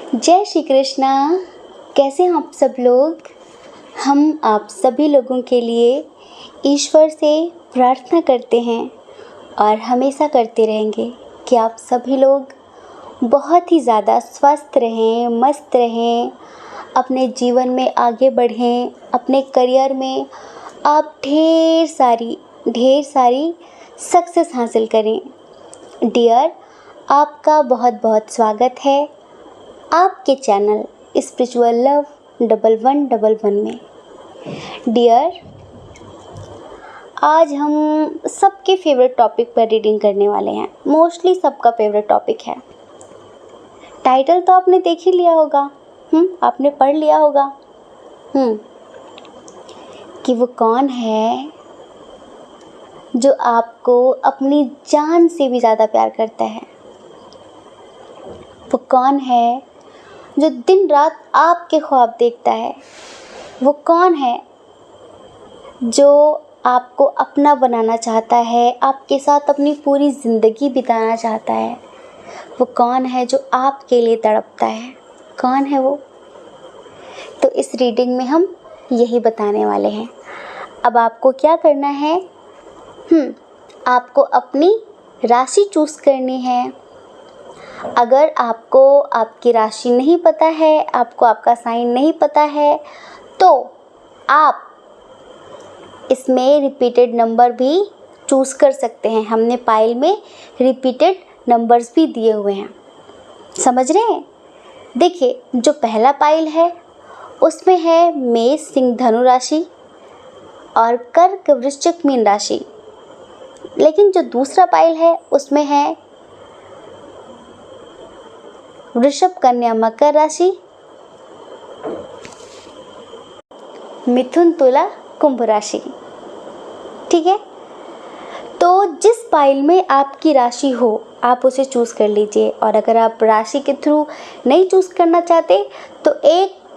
जय श्री कृष्णा। कैसे हैं आप सब लोग। हम आप सभी लोगों के लिए ईश्वर से प्रार्थना करते हैं और हमेशा करते रहेंगे कि आप सभी लोग बहुत ही ज़्यादा स्वस्थ रहें, मस्त रहें, अपने जीवन में आगे बढ़ें, अपने करियर में आप ढेर सारी सक्सेस हासिल करें। डियर, आपका बहुत बहुत स्वागत है आपके चैनल स्पिरिचुअल लव 1111 में। डियर, आज हम सबके फेवरेट टॉपिक पर रीडिंग करने वाले हैं। मोस्टली सबका फेवरेट टॉपिक है। टाइटल तो आपने देख ही लिया होगा, आपने पढ़ लिया होगा कि वो कौन है जो आपको अपनी जान से भी ज़्यादा प्यार करता है। वो कौन है जो दिन रात आपके ख्वाब देखता है। वो कौन है जो आपको अपना बनाना चाहता है, आपके साथ अपनी पूरी ज़िंदगी बिताना चाहता है। वो कौन है जो आपके लिए तड़पता है। कौन है वो? तो इस रीडिंग में हम यही बताने वाले हैं। अब आपको क्या करना है, आपको अपनी राशि चूज़ करनी है। अगर आपको आपकी राशि नहीं पता है, आपको आपका साइन नहीं पता है, तो आप इसमें रिपीटेड नंबर भी चूज़ कर सकते हैं। हमने पाइल में रिपीटेड नंबर्स भी दिए हुए हैं, समझ रहे हैं। देखिए, जो पहला पाइल है उसमें है मेष सिंह धनु राशि और कर्क वृश्चिक मीन राशि। लेकिन जो दूसरा पाइल है उसमें है वृषभ कन्या मकर राशि, मिथुन तुला कुंभ राशि। ठीक है, तो जिस पाइल में आपकी राशि हो आप उसे चूज़ कर लीजिए। और अगर आप राशि के थ्रू नहीं चूज़ करना चाहते तो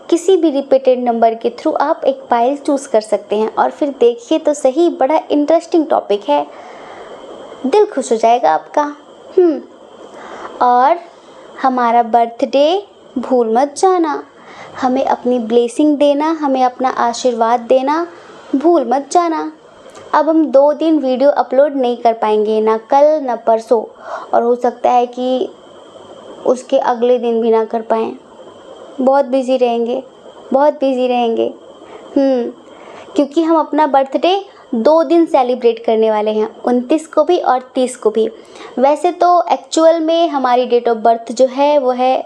किसी भी रिपीटेड नंबर के थ्रू आप एक पाइल चूज़ कर सकते हैं। और फिर देखिए तो सही, बड़ा इंटरेस्टिंग टॉपिक है, दिल खुश हो जाएगा आपका। और हमारा बर्थडे भूल मत जाना, हमें अपनी ब्लेसिंग देना, हमें अपना आशीर्वाद देना भूल मत जाना। अब हम 2 दिन वीडियो अपलोड नहीं कर पाएंगे, ना कल ना परसों, और हो सकता है कि उसके अगले दिन भी ना कर पाएँ। बहुत बिज़ी रहेंगे क्योंकि हम अपना बर्थडे 2 दिन सेलिब्रेट करने वाले हैं, 29 को भी और 30 को भी। वैसे तो एक्चुअल में हमारी डेट ऑफ बर्थ जो है वो है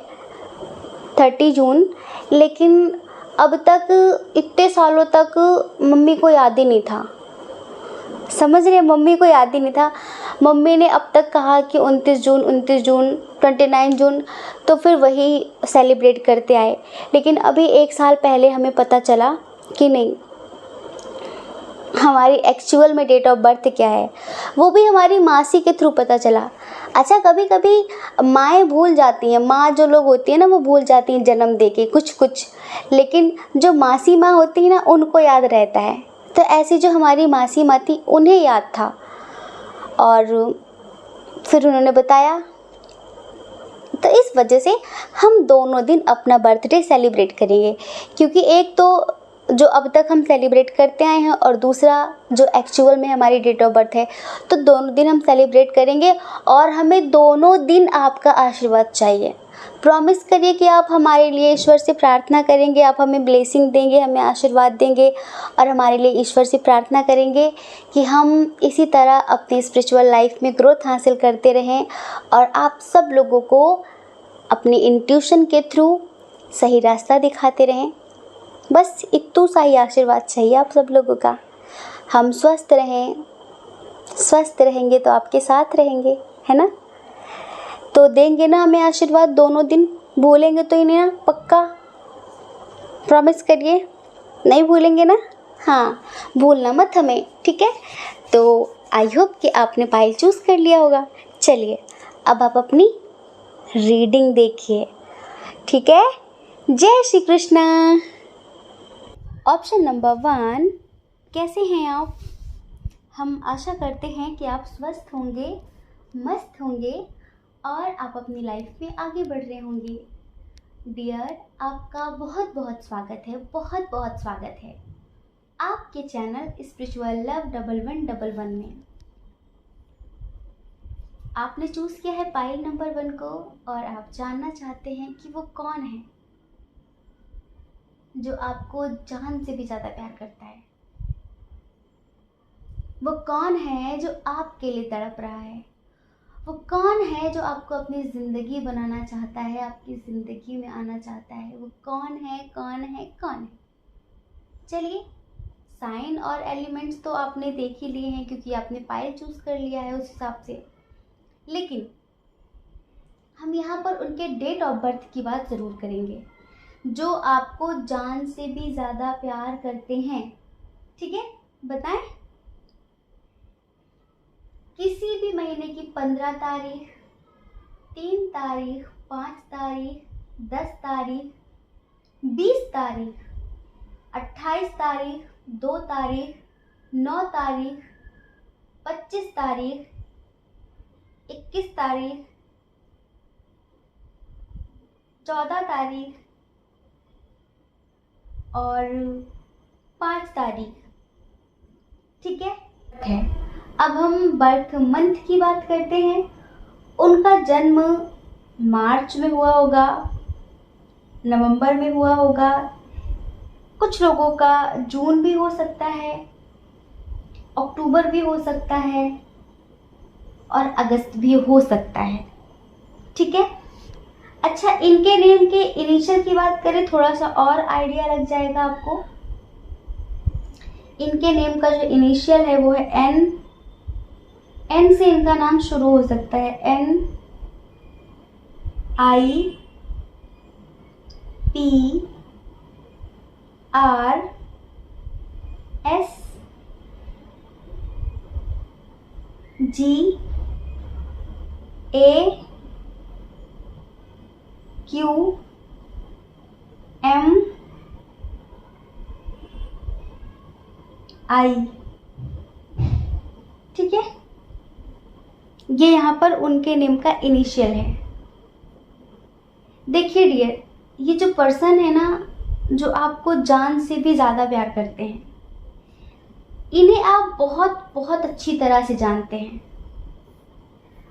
30 जून, लेकिन अब तक इतने सालों तक मम्मी को याद ही नहीं था। समझ रहे, मम्मी को याद ही नहीं था। मम्मी ने अब तक कहा कि 29 जून 29 जून, तो फिर वही सेलिब्रेट करते आए। लेकिन अभी 1 साल पहले हमें पता चला कि नहीं, हमारी एक्चुअल में डेट ऑफ बर्थ क्या है, वो भी हमारी मासी के थ्रू पता चला। अच्छा, कभी कभी माएँ भूल जाती हैं, माँ जो लोग होती है ना वो भूल जाती हैं जन्म दे के कुछ, लेकिन जो मासी माँ होती है ना उनको याद रहता है। तो ऐसी जो हमारी मासी माँ थी उन्हें याद था और फिर उन्होंने बताया। तो इस वजह से हम दोनों दिन अपना बर्थडे सेलिब्रेट करेंगे, क्योंकि एक तो जो अब तक हम सेलिब्रेट करते आए हैं और दूसरा जो एक्चुअल में हमारी डेट ऑफ बर्थ है, तो दोनों दिन हम सेलिब्रेट करेंगे। और हमें दोनों दिन आपका आशीर्वाद चाहिए। प्रॉमिस करिए कि आप हमारे लिए ईश्वर से प्रार्थना करेंगे, आप हमें ब्लेसिंग देंगे, हमें आशीर्वाद देंगे और हमारे लिए ईश्वर से प्रार्थना करेंगे कि हम इसी तरह अपनी स्पिरिचुअल लाइफ में ग्रोथ हासिल करते रहें और आप सब लोगों को अपनी इंट्यूशन के थ्रू सही रास्ता दिखाते रहें। बस इतना सा ही आशीर्वाद चाहिए आप सब लोगों का। हम स्वस्थ रहें, स्वस्थ रहेंगे तो आपके साथ रहेंगे, है ना। तो देंगे ना हमें आशीर्वाद दोनों दिन, भूलेंगे तो ही नहीं ना, पक्का प्रॉमिस करिए, नहीं भूलेंगे ना। हाँ, भूलना मत हमें, ठीक है। तो आई होप कि आपने पाइल चूज़ कर लिया होगा। चलिए अब आप अपनी रीडिंग देखिए, ठीक है। जय श्री कृष्णा। ऑप्शन नंबर 1, कैसे हैं आप? हम आशा करते हैं कि आप स्वस्थ होंगे, मस्त होंगे और आप अपनी लाइफ में आगे बढ़ रहे होंगे। डियर, आपका बहुत बहुत स्वागत है, बहुत बहुत स्वागत है आपके चैनल स्पिरिचुअल लव 1111 में। आपने चूज़ किया है पाइल नंबर 1 को और आप जानना चाहते हैं कि वो कौन है जो आपको जान से भी ज़्यादा प्यार करता है। वो कौन है जो आपके लिए तड़प रहा है। वो कौन है जो आपको अपनी ज़िंदगी बनाना चाहता है, आपकी ज़िंदगी में आना चाहता है। वो कौन है, कौन है, कौन है। चलिए, साइन और एलिमेंट्स तो आपने देख ही लिए हैं क्योंकि आपने पाइल चूज़ कर लिया है उस हिसाब से। लेकिन हम यहाँ पर उनके डेट ऑफ बर्थ की बात ज़रूर करेंगे जो आपको जान से भी ज़्यादा प्यार करते हैं। ठीक है, बताएं। किसी भी महीने की 15 तारीख, 3 तारीख, 5 तारीख, 10 तारीख, 20 तारीख, 28 तारीख, 2 तारीख, 9 तारीख, 25 तारीख, 21 तारीख, 14 तारीख और 5 तारीख। ठीक है। अब हम बर्थ मंथ की बात करते हैं। उनका जन्म मार्च में हुआ होगा, नवंबर में हुआ होगा, कुछ लोगों का जून भी हो सकता है, अक्टूबर भी हो सकता है और अगस्त भी हो सकता है। ठीक है। अच्छा, इनके नेम के इनिशियल की बात करें, थोड़ा सा और आइडिया लग जाएगा आपको। इनके नेम का जो इनिशियल है वो है एन। एन से इनका नाम शुरू हो सकता है, N, I, P, R, S, G, A, Q, M, I. ठीक है, ये यहाँ पर उनके नेम का इनिशियल है। देखिए डियर, ये जो पर्सन है ना, जो आपको जान से भी ज़्यादा प्यार करते हैं, इन्हें आप बहुत बहुत अच्छी तरह से जानते हैं,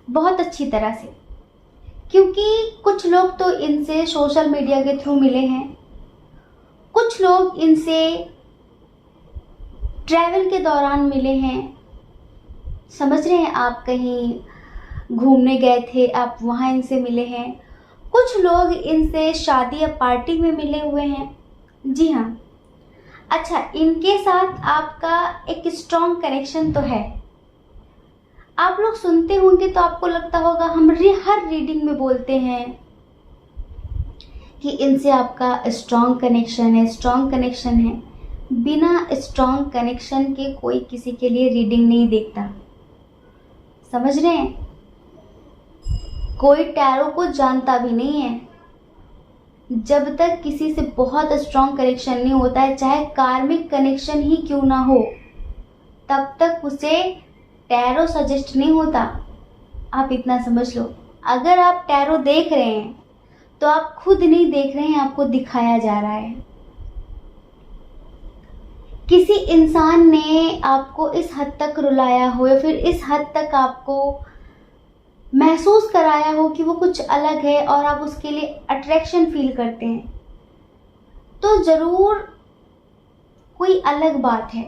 बहुत अच्छी तरह से। क्योंकि कुछ लोग तो इनसे सोशल मीडिया के थ्रू मिले हैं, कुछ लोग इनसे ट्रैवल के दौरान मिले हैं। समझ रहे हैं, आप कहीं घूमने गए थे, आप वहाँ इनसे मिले हैं। कुछ लोग इनसे शादी या पार्टी में मिले हुए हैं। जी हाँ। अच्छा, इनके साथ आपका एक स्ट्रॉन्ग कनेक्शन तो है। आप लोग सुनते होंगे तो आपको लगता होगा, हम हर रीडिंग में बोलते हैं कि इनसे आपका स्ट्रॉन्ग कनेक्शन है, स्ट्रॉन्ग कनेक्शन है। बिना स्ट्रॉन्ग कनेक्शन के कोई किसी के लिए रीडिंग नहीं देखता। समझ रहे हैं, कोई टैरो को जानता भी नहीं है जब तक किसी से बहुत स्ट्रॉन्ग कनेक्शन नहीं होता है, चाहे कार्मिक कनेक्शन ही क्यों ना हो, तब तक उसे टैरो सजेस्ट नहीं होता। आप इतना समझ लो, अगर आप टैरो देख रहे हैं तो आप खुद नहीं देख रहे हैं, आपको दिखाया जा रहा है। किसी इंसान ने आपको इस हद तक रुलाया हो या फिर इस हद तक आपको महसूस कराया हो कि वो कुछ अलग है और आप उसके लिए अट्रैक्शन फील करते हैं, तो ज़रूर कोई अलग बात है।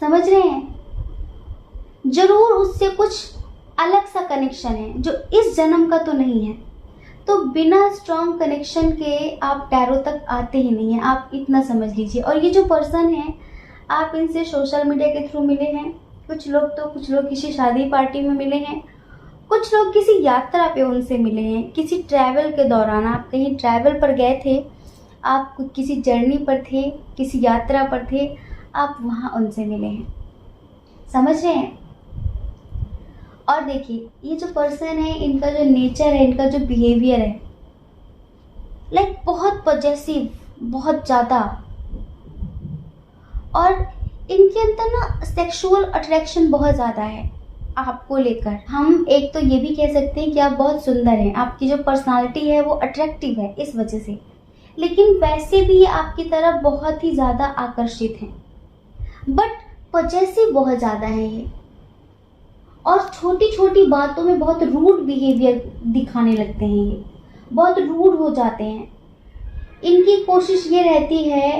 समझ रहे हैं, ज़रूर उससे कुछ अलग सा कनेक्शन है जो इस जन्म का तो नहीं है। तो बिना स्ट्रॉन्ग कनेक्शन के आप टैरो तक आते ही नहीं हैं, आप इतना समझ लीजिए। और ये जो पर्सन है, आप इनसे सोशल मीडिया के थ्रू मिले हैं, कुछ लोग किसी शादी पार्टी में मिले हैं, कुछ लोग किसी यात्रा पे उनसे मिले हैं, किसी ट्रैवल के दौरान आप कहीं ट्रैवल पर गए थे, आप किसी जर्नी पर थे, किसी यात्रा पर थे, आप वहाँ उनसे मिले हैं। समझ रहे हैं। और देखिए, ये जो पर्सन है, इनका जो नेचर है, इनका जो बिहेवियर है, लाइक बहुत पॉजेसिव, बहुत ज़्यादा। और इनके अंदर ना सेक्सुअल अट्रैक्शन बहुत ज़्यादा है। आपको लेकर। हम एक तो ये भी कह सकते हैं कि आप बहुत सुंदर हैं, आपकी जो पर्सनालिटी है वो अट्रैक्टिव है इस वजह से, लेकिन वैसे भी ये आपकी तरफ बहुत ही ज़्यादा आकर्षित हैं, बट पॉजेसिव बहुत ज़्यादा है ये, और छोटी छोटी बातों में बहुत रूड बिहेवियर दिखाने लगते हैं, ये बहुत रूड हो जाते हैं। इनकी कोशिश ये रहती है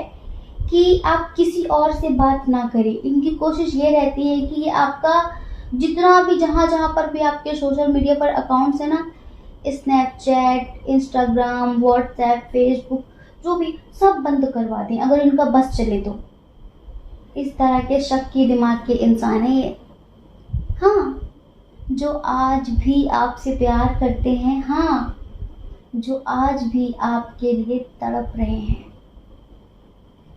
कि आप किसी और से बात ना करें, इनकी कोशिश ये रहती है कि ये आपका जितना भी जहाँ जहाँ पर भी आपके सोशल मीडिया पर अकाउंट्स है ना, स्नैपचैट, इंस्टाग्राम, व्हाट्सएप, फेसबुक, जो भी सब बंद करवा दें अगर इनका बस चले तो। इस तरह के शक्की दिमाग के इंसान है ये। हाँ, जो आज भी आपसे प्यार करते हैं, हाँ, जो आज भी आपके लिए तड़प रहे हैं।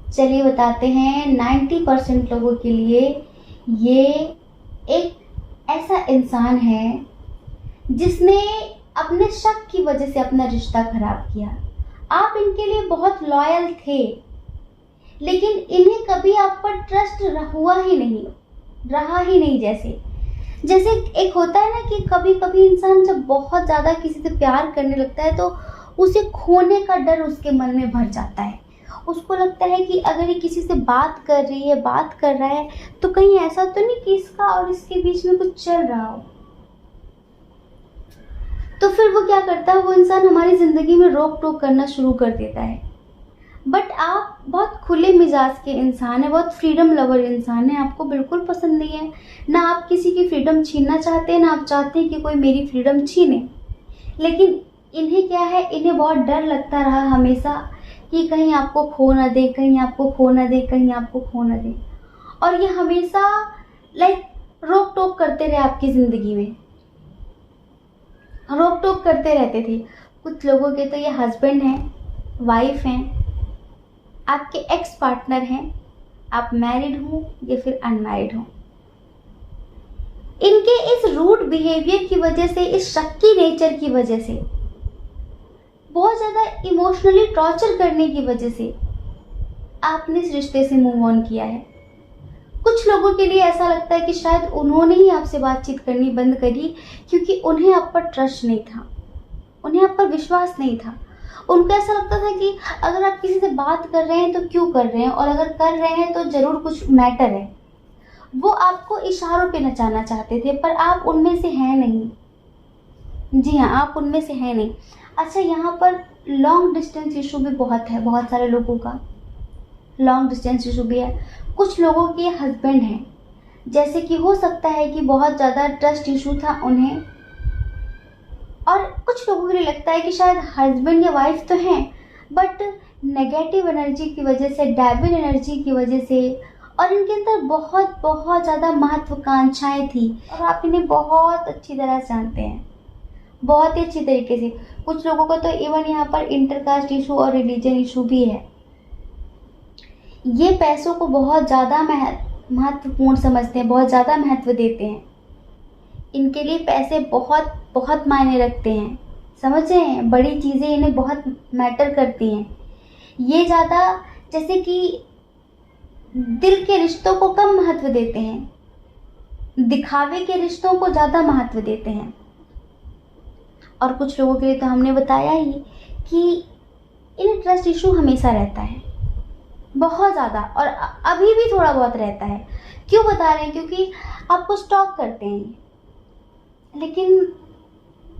चलिए बताते हैं, 90% लोगों के लिए ये एक ऐसा इंसान है जिसने अपने शक की वजह से अपना रिश्ता खराब किया। आप इनके लिए बहुत लॉयल थे, लेकिन इन्हें कभी आप पर ट्रस्ट हुआ ही नहीं, रहा ही नहीं। जैसे एक होता है ना कि कभी कभी इंसान जब बहुत ज़्यादा किसी से प्यार करने लगता है तो उसे खोने का डर उसके मन में भर जाता है। उसको लगता है कि अगर ये किसी से बात कर रही है, बात कर रहा है, तो कहीं ऐसा तो नहीं कि इसका और इसके बीच में कुछ चल रहा हो। तो फिर वो क्या करता है, वो इंसान हमारी ज़िंदगी में रोक टोक करना शुरू कर देता है। बट आप बहुत खुले मिजाज के इंसान हैं, बहुत फ्रीडम लवर इंसान हैं, आपको बिल्कुल पसंद नहीं है, ना आप किसी की फ्रीडम छीनना चाहते हैं, ना आप चाहते हैं कि कोई मेरी फ्रीडम छीने। लेकिन इन्हें क्या है, इन्हें बहुत डर लगता रहा हमेशा कि कहीं आपको खो ना दे, कहीं आपको खो ना दे, कहीं आपको खो ना दे। और ये हमेशा रोक टोक करते रहे आपकी ज़िंदगी में, रोक टोक करते रहते थे। कुछ लोगों के तो ये हस्बैंड हैं, वाइफ हैं, आपके एक्स पार्टनर हैं, आप मैरिड हो या फिर अनमैरिड हो। इनके इस रूड बिहेवियर की वजह से, इस शक्की नेचर की वजह से, बहुत ज़्यादा इमोशनली टॉर्चर करने की वजह से आपने इस रिश्ते से मूव ऑन किया है। कुछ लोगों के लिए ऐसा लगता है कि शायद उन्होंने ही आपसे बातचीत करनी बंद करी क्योंकि उन्हें आप पर ट्रस्ट नहीं था, उन्हें आप पर विश्वास नहीं था। उनको ऐसा लगता था कि अगर आप किसी से बात कर रहे हैं तो क्यों कर रहे हैं, और अगर कर रहे हैं तो ज़रूर कुछ मैटर है। वो आपको इशारों पे नचाना चाहते थे, पर आप उनमें से हैं नहीं। जी हाँ, आप उनमें से हैं नहीं। अच्छा, यहाँ पर लॉन्ग डिस्टेंस इशू भी बहुत है, बहुत सारे लोगों का लॉन्ग डिस्टेंस इशू भी है। कुछ लोगों के हस्बैंड हैं, जैसे कि हो सकता है कि बहुत ज़्यादा ट्रस्ट इशू था उन्हें, और कुछ लोगों के लिए लगता है कि शायद हस्बैंड या वाइफ तो हैं, बट नेगेटिव एनर्जी की वजह से, डेविल एनर्जी की वजह से, और इनके अंदर बहुत बहुत ज़्यादा महत्वाकांक्षाएँ थी, और आप इन्हें बहुत अच्छी तरह से जानते हैं, बहुत ही अच्छी तरीके से। कुछ लोगों को तो इवन यहाँ पर इंटरकास्ट इशू और रिलीजन इशू भी है। ये पैसों को बहुत ज़्यादा महत्वपूर्ण समझते हैं, बहुत ज़्यादा महत्व देते हैं। इनके लिए पैसे बहुत बहुत मायने रखते हैं, समझ रहे हैं, बड़ी चीज़ें इन्हें बहुत मैटर करती हैं। ये ज़्यादा जैसे कि दिल के रिश्तों को कम महत्व देते हैं, दिखावे के रिश्तों को ज़्यादा महत्व देते हैं। और कुछ लोगों के लिए तो हमने बताया ही कि इन्हें ट्रस्ट इशू हमेशा रहता है, बहुत ज़्यादा, और अभी भी थोड़ा बहुत रहता है। क्यों बता रहे हैं? क्योंकि आपको स्टॉक करते हैं, लेकिन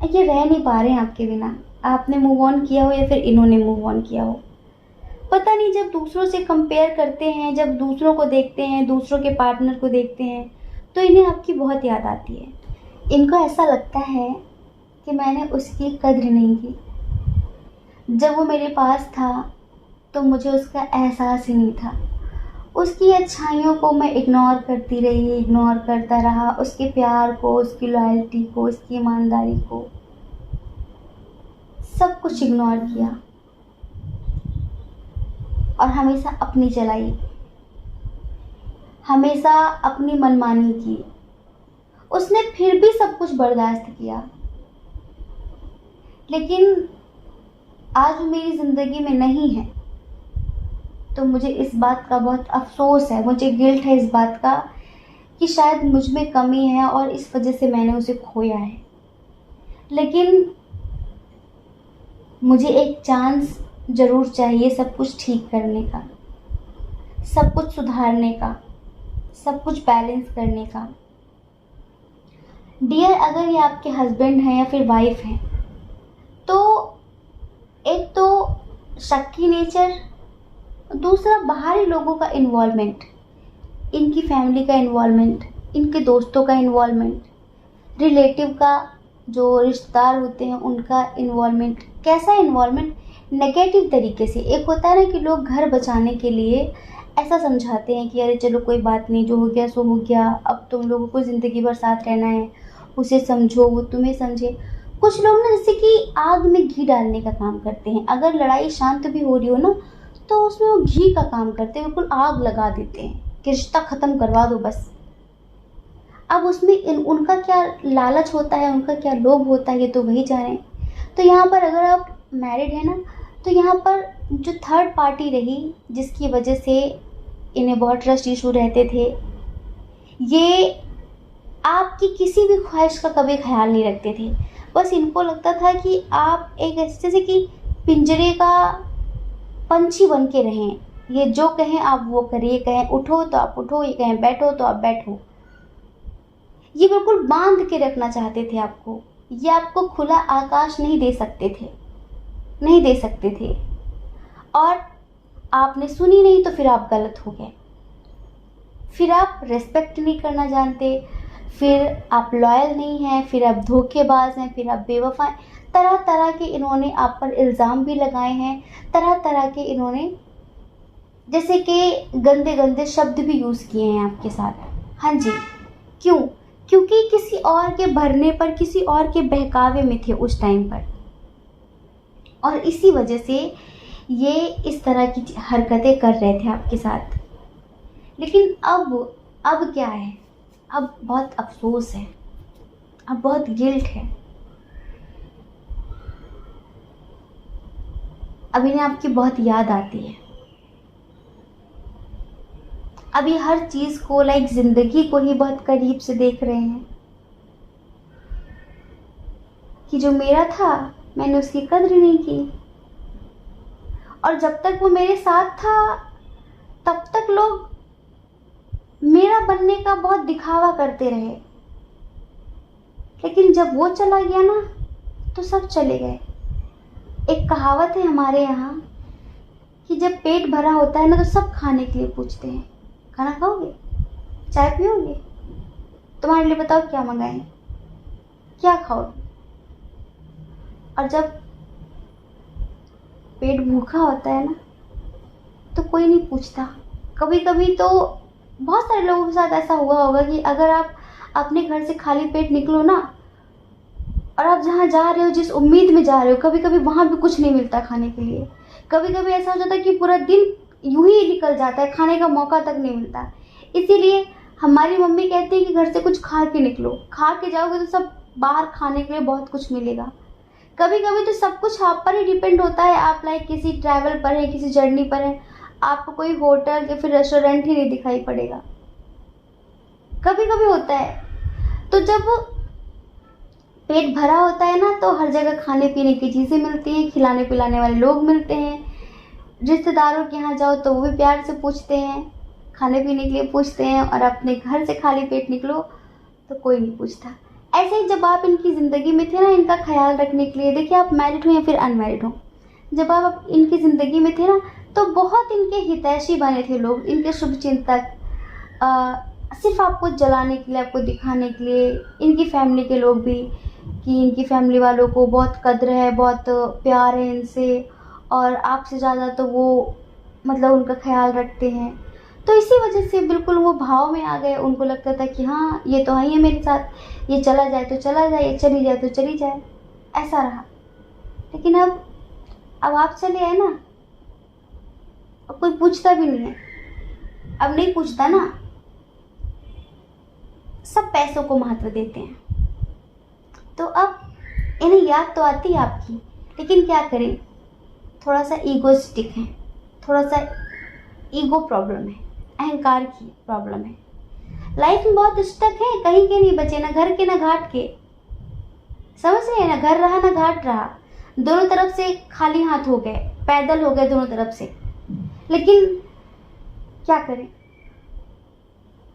ये रह नहीं पा रहे हैं आपके बिना। आपने मूव ऑन किया हो या फिर इन्होंने मूव ऑन किया हो, पता नहीं। जब दूसरों से कंपेयर करते हैं, जब दूसरों को देखते हैं, दूसरों के पार्टनर को देखते हैं, तो इन्हें आपकी बहुत याद आती है। इनको ऐसा लगता है कि मैंने उसकी कद्र नहीं की, जब वो मेरे पास था तो मुझे उसका एहसास ही नहीं था। उसकी अच्छाइयों को मैं इग्नोर करती रही, इग्नोर करता रहा, उसके प्यार को, उसकी लॉयल्टी को, उसकी ईमानदारी को, सब कुछ इग्नोर किया, और हमेशा अपनी चलाई, हमेशा अपनी मनमानी की। उसने फिर भी सब कुछ बर्दाश्त किया, लेकिन आज वो मेरी ज़िंदगी में नहीं है, तो मुझे इस बात का बहुत अफसोस है, मुझे गिल्ट है इस बात का कि शायद मुझ में कमी है और इस वजह से मैंने उसे खोया है। लेकिन मुझे एक चांस ज़रूर चाहिए सब कुछ ठीक करने का, सब कुछ सुधारने का, सब कुछ बैलेंस करने का। डियर, अगर ये आपके हस्बैंड हैं या फिर वाइफ हैं, तो एक तो शक्की नेचर, दूसरा बाहरी लोगों का इन्वॉल्वमेंट, इनकी फैमिली का इन्वॉल्वमेंट, इनके दोस्तों का इन्वॉल्वमेंट, रिलेटिव का, जो रिश्तेदार होते हैं उनका इन्वॉल्वमेंट। कैसा इन्वॉल्वमेंट? नेगेटिव तरीके से। एक होता है ना कि लोग घर बचाने के लिए ऐसा समझाते हैं कि अरे चलो कोई बात नहीं, जो हो गया सो हो गया, अब तुम लोगों को ज़िंदगी भर साथ रहना है, उसे समझो वो तुम्हें समझे। कुछ लोग ना जैसे कि आग में घी डालने का काम करते हैं। अगर लड़ाई शांत भी हो रही हो ना, तो उसमें वो घी का काम करते हैं, बिल्कुल आग लगा देते हैं कि रिश्ता ख़त्म करवा दो बस। अब उसमें उनका क्या लालच होता है, उनका क्या लोभ होता है, ये तो वही जाने। तो यहाँ पर अगर आप मैरिड है ना, तो यहाँ पर जो थर्ड पार्टी रही जिसकी वजह से इन्हें बहुत ट्रस्ट इशू रहते थे, ये आपकी किसी भी ख्वाहिश का कभी ख्याल नहीं रखते थे। बस इनको लगता था कि आप एक ऐसे जैसे कि पिंजरे का पंछी बन के रहें, ये जो कहें आप वो करें, ये कहें उठो तो आप उठो, ये कहें बैठो तो आप बैठो। ये बिल्कुल बांध के रखना चाहते थे आपको। ये आपको खुला आकाश नहीं दे सकते थे, नहीं दे सकते थे। और आपने सुनी नहीं तो फिर आप गलत हो गए, फिर आप रेस्पेक्ट नहीं करना जानते, फिर आप लॉयल नहीं हैं, फिर आप धोखेबाज हैं, फिर आप बेवफा हैं। तरह तरह के इन्होंने आप पर इल्ज़ाम भी लगाए हैं, तरह तरह के इन्होंने जैसे कि गंदे गंदे शब्द भी यूज़ किए हैं आपके साथ। हाँ जी, क्यों? क्योंकि किसी और के भरने पर, किसी और के बहकावे में थे उस टाइम पर, और इसी वजह से ये इस तरह की हरकतें कर रहे थे आपके साथ। लेकिन अब क्या है? अब बहुत अफसोस है, अब बहुत गिल्ट है। अब इन्हें आपकी बहुत याद आती है। अभी हर चीज़ को लाइक ज़िंदगी को ही बहुत करीब से देख रहे हैं कि जो मेरा था मैंने उसकी कद्र नहीं की, और जब तक वो मेरे साथ था तब तक लोग मेरा बनने का बहुत दिखावा करते रहे। लेकिन जब वो चला गया ना, तो सब चले गए। एक कहावत है हमारे यहाँ कि जब पेट भरा होता है ना, तो सब खाने के लिए पूछते हैं, खाना खाओगे, चाय पियोगे, तुम्हारे लिए बताओ क्या मंगाएं, क्या खाओगे। और जब पेट भूखा होता है ना, तो कोई नहीं पूछता। कभी कभी तो बहुत सारे लोगों के साथ ऐसा हुआ होगा कि अगर आप अपने घर से खाली पेट निकलो ना, और आप जहाँ जा रहे हो, जिस उम्मीद में जा रहे हो, कभी कभी वहाँ भी कुछ नहीं मिलता खाने के लिए। कभी कभी ऐसा हो जाता है कि पूरा दिन यूं ही निकल जाता है, खाने का मौका तक नहीं मिलता। इसीलिए हमारी मम्मी कहती है कि घर से कुछ खा के निकलो, खा के जाओगे तो सब बाहर खाने के लिए बहुत कुछ मिलेगा। कभी कभी तो सब कुछ आप पर ही डिपेंड होता है। आप लाइक किसी ट्रैवल पर हैं, किसी जर्नी पर हैं, आपको कोई होटल या फिर रेस्टोरेंट ही नहीं दिखाई पड़ेगा। कभी कभी होता है। तो जब पेट भरा होता है ना, तो हर जगह खाने पीने की चीज़ें मिलती हैं, खिलाने पिलाने वाले लोग मिलते हैं। रिश्तेदारों के यहाँ जाओ तो वो भी प्यार से पूछते हैं, खाने पीने के लिए पूछते हैं, और अपने घर से खाली पेट निकलो तो कोई नहीं पूछता। ऐसे ही जब आप इनकी ज़िंदगी में थे ना, इनका ख्याल रखने के लिए, देखिए आप मैरिड हो या फिर अनमैरिड हो, जब आप इनकी ज़िंदगी में थे ना, तो बहुत इनके हितैषी बने थे लोग, इनके शुभचिंतक। सिर्फ आपको जलाने के लिए, आपको दिखाने के लिए, इनकी फैमिली के लोग भी, कि इनकी फैमिली वालों को बहुत कद्र है, बहुत प्यार है इनसे, और आपसे ज़्यादा तो वो मतलब उनका ख्याल रखते हैं। तो इसी वजह से बिल्कुल वो भाव में आ गए। उनको लगता था कि हाँ, ये तो आई है मेरे साथ, ये चला जाए तो चला जाए, ये चली जाए तो चली जाए, ऐसा रहा। लेकिन अब आप चले आए ना, अब कोई पूछता भी नहीं है। अब नहीं पूछता ना, सब पैसों को महत्व देते हैं। तो अब इन्हें याद तो आती है आपकी, लेकिन क्या करें, थोड़ा सा ईगोइस्टिक है, थोड़ा सा ईगो प्रॉब्लम है, अहंकार की प्रॉब्लम है। लाइफ में बहुत स्टक है, कहीं के नहीं बचे, ना घर के ना घाट के। समझ रहे हैं ना, घर रहा ना घाट रहा, दोनों तरफ से खाली हाथ हो गए, पैदल हो गए दोनों तरफ से। लेकिन क्या करें,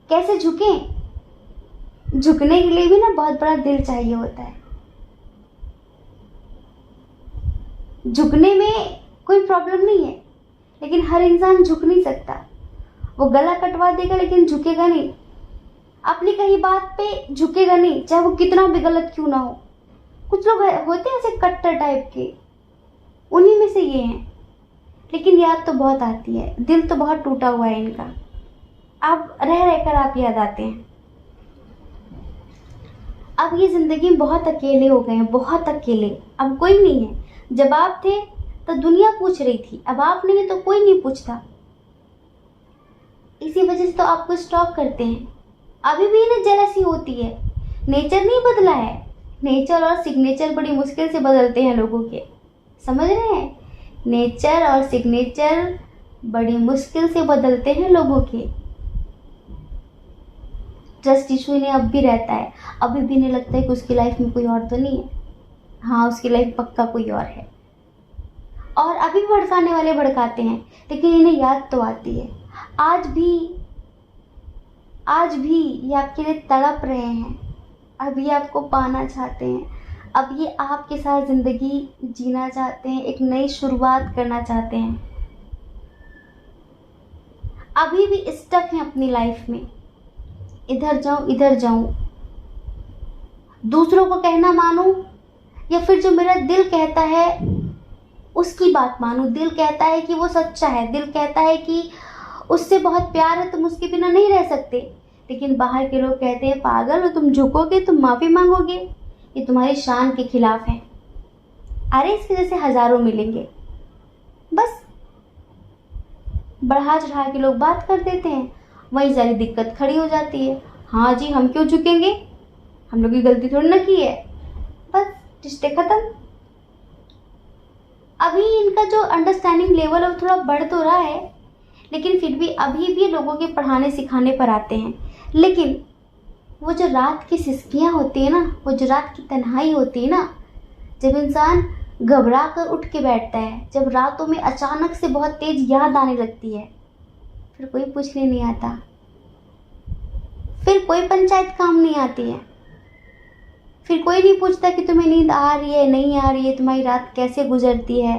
कैसे झुकें? झुकने के लिए भी ना बहुत बड़ा दिल चाहिए होता है। झुकने में कोई प्रॉब्लम नहीं है, लेकिन हर इंसान झुक नहीं सकता। वो गला कटवा देगा लेकिन झुकेगा नहीं, अपनी कही बात पे झुकेगा नहीं, चाहे वो कितना भी गलत क्यों ना हो। कुछ लोग होते हैं ऐसे कट्टर टाइप के, उन्हीं में से ये हैं। लेकिन याद तो बहुत आती है, दिल तो बहुत टूटा हुआ है इनका। अब रह रहकर आप याद आते हैं। अब ये जिंदगी में बहुत अकेले हो गए हैं, बहुत अकेले। अब कोई नहीं है। जब आप थे तो दुनिया पूछ रही थी, अब आप नहीं है तो कोई नहीं पूछता। इसी वजह से तो आपको स्टॉप करते हैं। अभी भी ना जेलसी होती है, नेचर नहीं बदला है। नेचर और सिग्नेचर बड़ी मुश्किल से बदलते हैं लोगों के, समझ रहे हैं? नेचर और सिग्नेचर बड़ी मुश्किल से बदलते हैं लोगों के। ट्रस्ट इशू इन्हें अब भी रहता है, अभी भी इन्हें लगता है कि उसकी लाइफ में कोई और तो नहीं है। हाँ, उसकी लाइफ पक्का कोई और है। और अभी भी भड़काने वाले भड़काते हैं, लेकिन इन्हें याद तो आती है। आज भी ये आपके लिए तड़प रहे हैं, अब ये आपको पाना चाहते हैं, अब ये आपके साथ ज़िंदगी जीना चाहते हैं, एक नई शुरुआत करना चाहते हैं। अभी भी स्टक हैं अपनी लाइफ में, इधर जाऊं, दूसरों को कहना मानूं या फिर जो मेरा दिल कहता है उसकी बात मानूं। दिल कहता है कि वो सच्चा है, दिल कहता है कि उससे बहुत प्यार है, तुम उसके बिना नहीं रह सकते। लेकिन बाहर के लोग कहते हैं पागल हो तुम, झुकोगे, तुम माफ़ी मांगोगे, ये तुम्हारी शान के खिलाफ है। अरे इसके जैसे हजारों मिलेंगे, बस बढ़ा चढ़ा के लोग बात कर देते हैं, वही सारी दिक्कत खड़ी हो जाती है। हाँ जी, हम क्यों झुकेंगे, हम लोग की गलती थोड़ी ना की है, बस रिश्ते खत्म। अभी इनका जो अंडरस्टैंडिंग लेवल है थोड़ा बढ़ तो रहा है, लेकिन फिर भी अभी भी लोगों के पढ़ाने सिखाने पर आते हैं। लेकिन वो जो रात की सिसकियाँ होती है ना, वो जो रात की तन्हाई होती है ना, जब इंसान घबरा कर उठ के बैठता है, जब रातों में अचानक से बहुत तेज याद आने लगती है, फिर कोई पूछने नहीं आता, फिर कोई पंचायत काम नहीं आती है, फिर कोई नहीं पूछता कि तुम्हें नींद आ रही है नहीं आ रही है, तुम्हारी रात कैसे गुजरती है,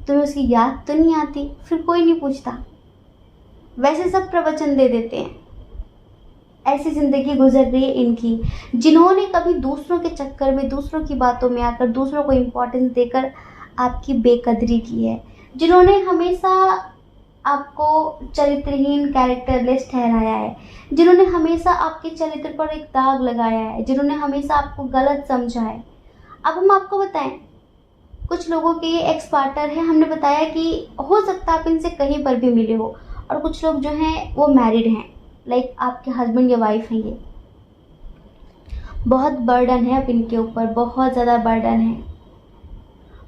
तुम्हें उसकी याद तो नहीं आती, फिर कोई नहीं पूछता। वैसे सब प्रवचन दे देते हैं। ऐसी ज़िंदगी गुजर रही है इनकी, जिन्होंने कभी दूसरों के चक्कर में, दूसरों की बातों में आकर, दूसरों को इम्पोर्टेंस देकर आपकी बेकदरी की है, जिन्होंने हमेशा आपको चरित्रहीन, कैरेक्टरलेस ठहराया है, जिन्होंने हमेशा आपके चरित्र पर एक दाग लगाया है, जिन्होंने हमेशा आपको गलत समझा है। अब हम आपको बताएं, कुछ लोगों के ये एक्स पार्टनर है, हमने बताया कि हो सकता है आप इनसे कहीं पर भी मिले हो, और कुछ लोग जो हैं वो मैरिड हैं, लाइक आपके हस्बैंड या वाइफ हैं। ये बहुत बर्डन है अब इनके ऊपर, बहुत ज़्यादा बर्डन है।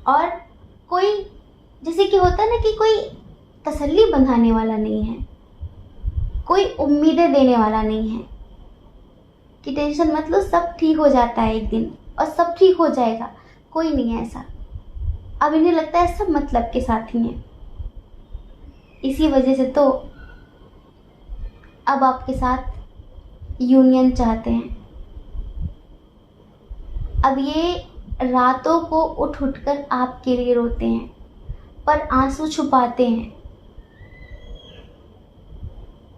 और कोई, जैसे कि होता है ना कि कोई तसल्ली बंधाने वाला नहीं है, कोई उम्मीदें देने वाला नहीं है कि टेंशन मत लो, सब ठीक हो जाता है एक दिन और सब ठीक हो जाएगा, कोई नहीं है ऐसा। अब इन्हें लगता है सब मतलब के साथ ही हैं। इसी वजह से तो अब आपके साथ यूनियन चाहते हैं। अब ये रातों को उठ कर आपके लिए रोते हैं, पर आंसू छुपाते हैं।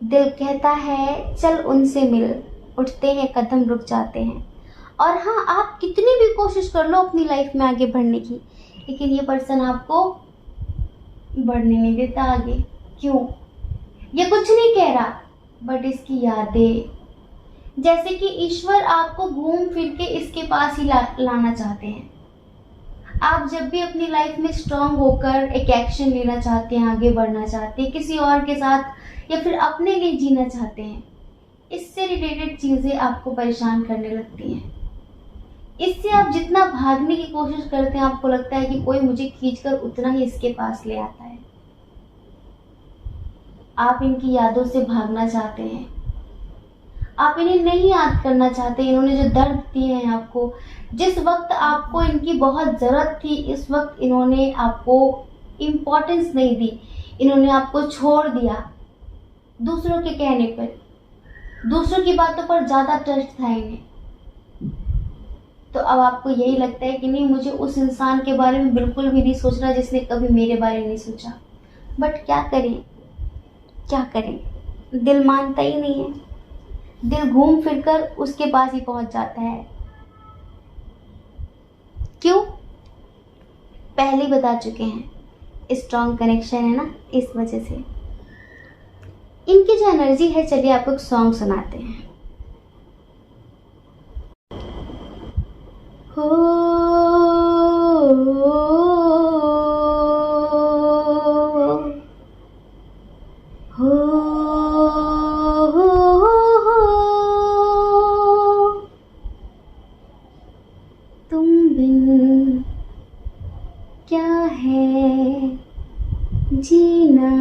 दिल कहता है चल उनसे मिल, उठते हैं कदम रुक जाते हैं। और हाँ, आप कितनी भी कोशिश कर लो अपनी लाइफ में आगे बढ़ने की, लेकिन ये पर्सन आपको बढ़ने नहीं देता आगे। क्यों? ये कुछ नहीं कह रहा, बट इसकी यादें, जैसे कि ईश्वर आपको घूम फिर के इसके पास ही लाना चाहते हैं। आप जब भी अपनी लाइफ में स्ट्रांग होकर एक एक्शन लेना चाहते हैं, आगे बढ़ना चाहते हैं, किसी और के साथ या फिर अपने लिए जीना चाहते हैं, इससे रिलेटेड चीज़ें आपको परेशान करने लगती हैं। इससे आप जितना भागने की कोशिश करते हैं, आपको लगता है कि कोई मुझे खींचकर उतना ही इसके पास ले आता है। आप इनकी यादों से भागना चाहते हैं, आप इन्हें नहीं याद करना चाहते। इन्होंने जो दर्द दिए हैं आपको, जिस वक्त आपको इनकी बहुत ज़रूरत थी, इस वक्त इन्होंने आपको इम्पोर्टेंस नहीं दी, इन्होंने आपको छोड़ दिया दूसरों के कहने पर, दूसरों की बातों पर ज़्यादा ट्रस्ट था इन्हें। तो अब आपको यही लगता है कि नहीं, मुझे उस इंसान के बारे में बिल्कुल भी नहीं सोचना जिसने कभी मेरे बारे में नहीं सोचा। बट क्या करें, क्या करें, दिल मानता ही नहीं है। दिल घूम फिर कर उसके पास ही पहुंच जाता है। क्यों? पहले ही बता चुके हैं, स्ट्रॉन्ग कनेक्शन है ना, इस वजह से। इनकी जो एनर्जी है, चलिए आपको एक सॉन्ग सुनाते हैं। हो तुम बिन क्या है जीना,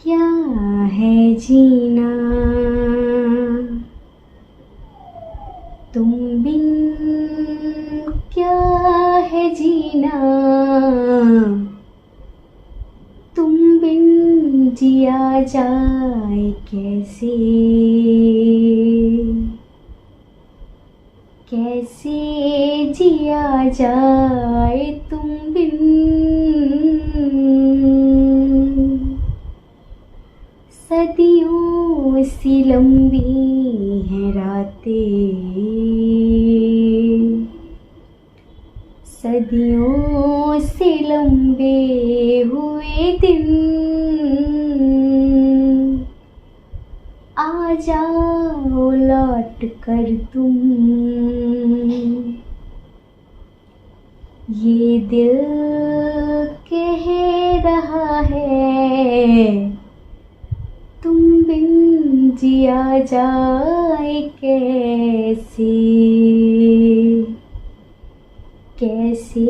क्या है जीना, तुम बिन क्या है जीना, तुम बिन जिया जाए कैसे, कैसे जिया जाए तुम बिन। सदियों सी लंबी हैं रातें, सदियों से लंबे हुए दिन, आ जाओ लौट कर तुम, ये दिल कह रहा है, तुम बिन जिया जाए कैसे, कैसे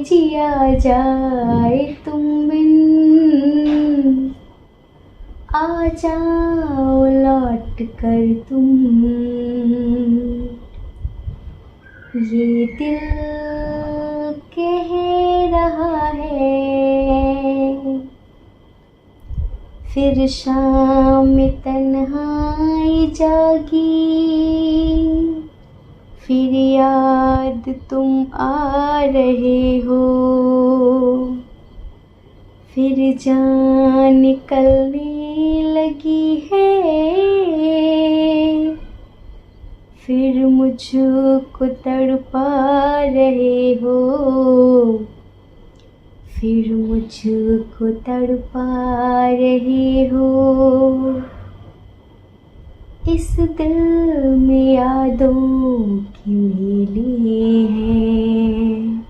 जिया जाए तुम बिन, आ जाओ लौट कर तुम, ये दिल कह रहा है। फिर शाम तन्हाई जागी, फिर याद तुम आ रहे हो, फिर जान निकलने लगी है, फिर मुझको तड़पा रहे हो, फिर मुझको तड़पा रहे हो। इस दिल में यादों की मेले हैं,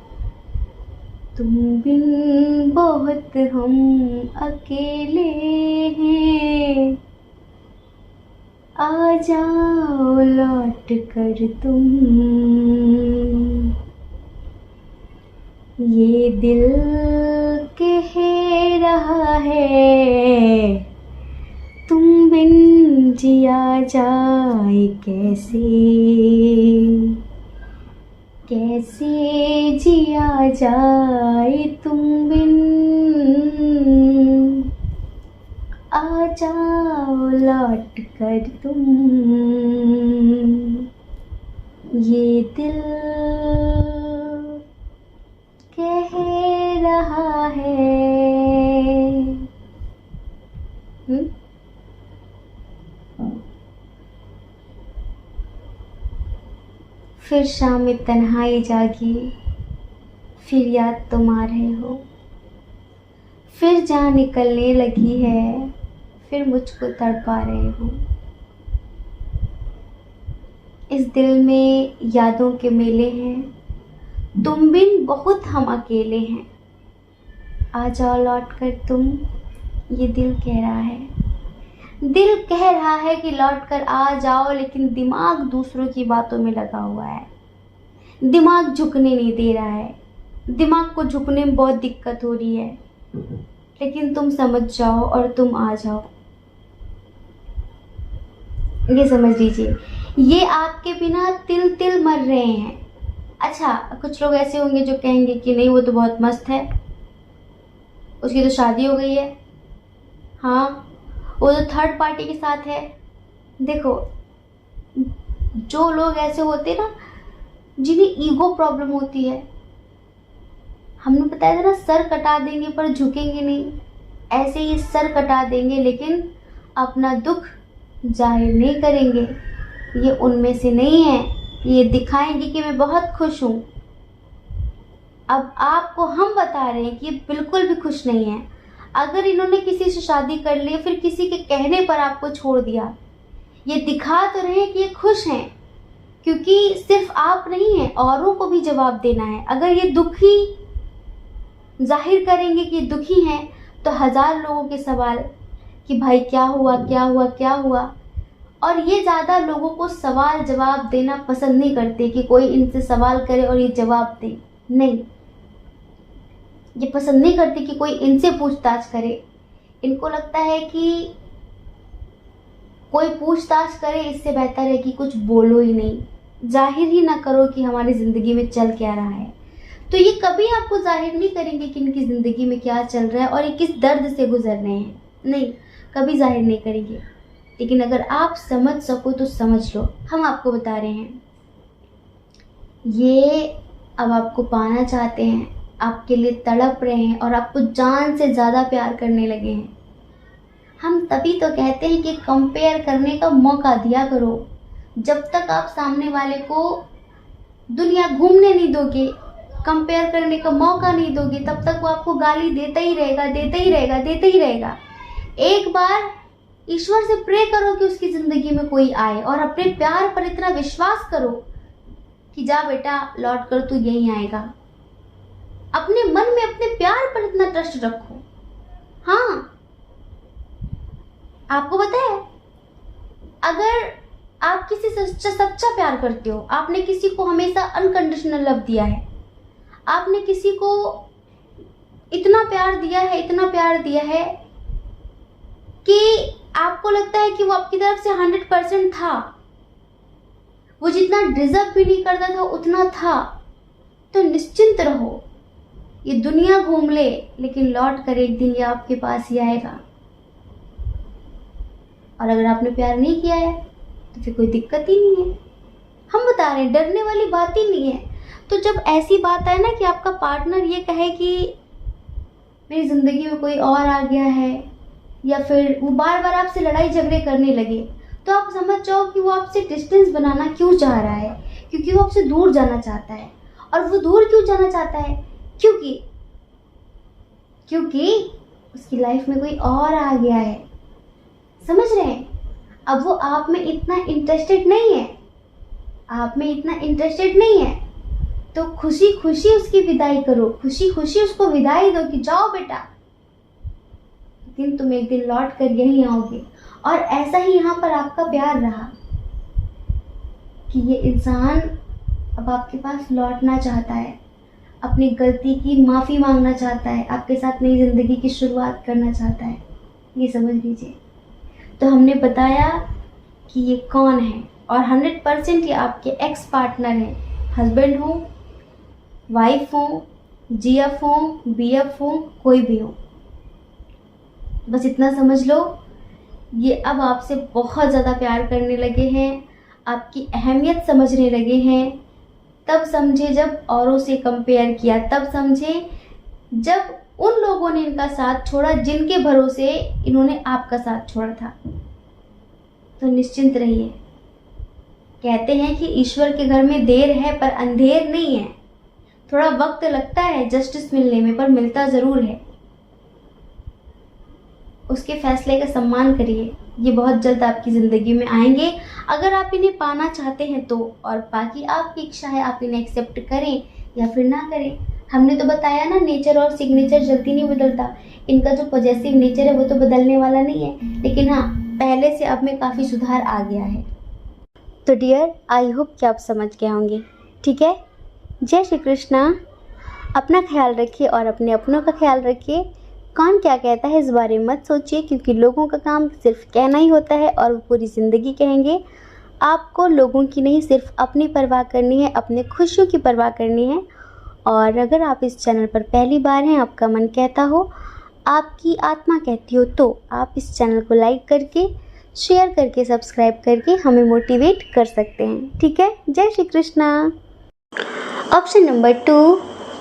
तुम बिन बहुत हम अकेले हैं, आ जाओ लौट कर तुम, ये दिल कह रहा है, तुम बिन जिया जाए कैसे, कैसे जिया जाए तुम बिन, आ जाओ लौट कर तुम, ये दिल कह रहा है। फिर शाम में तन्हाई जागी, फिर याद तुम आ रहे हो, फिर जान निकलने लगी है, फिर मुझको तड़पा रहे हो। इस दिल में यादों के मेले हैं, तुम बिन बहुत हम अकेले हैं, आ जाओ लौट कर तुम, ये दिल कह रहा है। दिल कह रहा है कि लौट कर आ जाओ, लेकिन दिमाग दूसरों की बातों में लगा हुआ है, दिमाग झुकने नहीं दे रहा है, दिमाग को झुकने में बहुत दिक्कत हो रही है। लेकिन तुम समझ जाओ और तुम आ जाओ। ये समझ लीजिए, ये आपके बिना तिल तिल मर रहे हैं। अच्छा, कुछ लोग ऐसे होंगे जो कहेंगे कि नहीं वो तो बहुत मस्त है, उसकी तो शादी हो गई है, हाँ वो तो थर्ड पार्टी के साथ है। देखो, जो लोग ऐसे होते हैं ना जिन्हें ईगो प्रॉब्लम होती है, हमने बताया था ना, सर कटा देंगे पर झुकेंगे नहीं, ऐसे ही सर कटा देंगे लेकिन अपना दुख जाहिर नहीं करेंगे। ये उनमें से नहीं है, ये दिखाएंगे कि मैं बहुत खुश हूँ। अब आपको हम बता रहे हैं कि ये बिल्कुल भी खुश नहीं है। अगर इन्होंने किसी से शादी कर ली, फिर किसी के कहने पर आपको छोड़ दिया, ये दिखा तो रहे हैं कि ये खुश हैं, क्योंकि सिर्फ आप नहीं हैं, औरों को भी जवाब देना है। अगर ये दुखी जाहिर करेंगे कि दुखी हैं, तो 1000 लोगों के सवाल कि भाई क्या हुआ क्या हुआ क्या हुआ। और ये ज़्यादा लोगों को सवाल जवाब देना पसंद नहीं करते कि कोई इनसे सवाल करे और ये जवाब दे, नहीं, ये पसंद नहीं करते कि कोई इनसे पूछताछ करे। इनको लगता है कि कोई पूछताछ करे इससे बेहतर है कि कुछ बोलो ही नहीं, जाहिर ही ना करो कि हमारी ज़िंदगी में चल क्या रहा है। तो ये कभी आपको जाहिर नहीं करेंगे कि इनकी ज़िंदगी में क्या चल रहा है और ये किस दर्द से गुजर रहे हैं, नहीं, कभी जाहिर नहीं करेंगे। लेकिन अगर आप समझ सको तो समझ लो, हम आपको बता रहे हैं, ये अब आपको पाना चाहते हैं, आपके लिए तड़प रहे हैं और आपको जान से ज़्यादा प्यार करने लगे हैं। हम तभी तो कहते हैं कि कंपेयर करने का मौका दिया करो। जब तक आप सामने वाले को दुनिया घूमने नहीं दोगे, कंपेयर करने का मौका नहीं दोगे, तब तक वो आपको गाली देता ही रहेगा, देता ही रहेगा, देता ही रहेगा। एक बार ईश्वर से प्रे करो कि उसकी ज़िंदगी में कोई आए और अपने प्यार पर इतना विश्वास करो कि जा बेटा लौट कर तू यहीं आएगा। अपने मन में अपने प्यार पर इतना ट्रस्ट रखो। हाँ, आपको पता है, अगर आप किसी से सच्चा प्यार करते हो, आपने किसी को हमेशा अनकंडीशनल लव दिया है, आपने किसी को इतना प्यार दिया है, इतना प्यार दिया है कि आपको लगता है कि वो आपकी तरफ से 100% था, वो जितना डिजर्व भी नहीं करता था उतना था, तो निश्चिंत रहो, ये दुनिया घूम ले लेकिन लौट कर एक दिन ये आपके पास ही आएगा। और अगर आपने प्यार नहीं किया है तो फिर कोई दिक्कत ही नहीं है। हम बता रहे हैं, डरने वाली बात ही नहीं है। तो जब ऐसी बात आए ना कि आपका पार्टनर ये कहे कि मेरी ज़िंदगी में कोई और आ गया है, या फिर वो बार बार आपसे लड़ाई झगड़े करने लगे, तो आप समझ जाओ कि वो आपसे डिस्टेंस बनाना क्यों चाह रहा है, क्योंकि वो आपसे दूर जाना चाहता है। और वो दूर क्यों जाना चाहता है? क्योंकि उसकी लाइफ में कोई और आ गया है। समझ रहे हैं? अब वो आप में इतना इंटरेस्टेड नहीं है, आप में इतना इंटरेस्टेड नहीं है, तो खुशी खुशी उसकी विदाई करो, खुशी खुशी उसको विदाई दो कि जाओ बेटा, लेकिन तुम एक दिन लौट कर यहीं आओगे। और ऐसा ही यहाँ पर आपका प्यार रहा कि ये इंसान अब आपके पास लौटना चाहता है, अपनी गलती की माफ़ी मांगना चाहता है, आपके साथ नई ज़िंदगी की शुरुआत करना चाहता है, ये समझ लीजिए। तो हमने बताया कि ये कौन है, और 100% ये आपके एक्स पार्टनर हैं, हस्बैंड हो, वाइफ हो, जीएफ हो, बीएफ हो, कोई भी हो। बस इतना समझ लो, ये अब आपसे बहुत ज़्यादा प्यार करने लगे हैं, आपकी अहमियत समझने लगे हैं। तब समझे जब औरों से कंपेयर किया, तब समझे जब उन लोगों ने इनका साथ छोड़ा जिनके भरोसे इन्होंने आपका साथ छोड़ा था। तो निश्चिंत रहिए। कहते हैं कि ईश्वर के घर में देर है पर अंधेर नहीं है। थोड़ा वक्त लगता है जस्टिस मिलने में, पर मिलता ज़रूर है। उसके फैसले का सम्मान करिए, ये बहुत जल्द आपकी ज़िंदगी में आएंगे, अगर आप इन्हें पाना चाहते हैं तो। और बाकी आपकी इच्छा है, आप इन्हें एक्सेप्ट करें या फिर ना करें। हमने तो बताया ना, नेचर और सिग्नेचर जल्दी नहीं बदलता। इनका जो पॉजिटिव नेचर है वो तो बदलने वाला नहीं है, लेकिन हाँ, पहले से अब में काफ़ी सुधार आ गया है। तो डियर, आई होप कि आप समझ गए होंगे। ठीक है, जय श्री कृष्णा। अपना ख्याल रखिए और अपने अपनों का ख्याल रखिए। कौन क्या कहता है इस बारे में मत सोचिए, क्योंकि लोगों का काम सिर्फ कहना ही होता है और वो पूरी ज़िंदगी कहेंगे। आपको लोगों की नहीं, सिर्फ अपनी परवाह करनी है, अपने खुशियों की परवाह करनी है। और अगर आप इस चैनल पर पहली बार हैं, आपका मन कहता हो, आपकी आत्मा कहती हो, तो आप इस चैनल को लाइक करके, शेयर करके, सब्सक्राइब करके हमें मोटिवेट कर सकते हैं। ठीक है। जय श्री कृष्णा। ऑप्शन नंबर 2,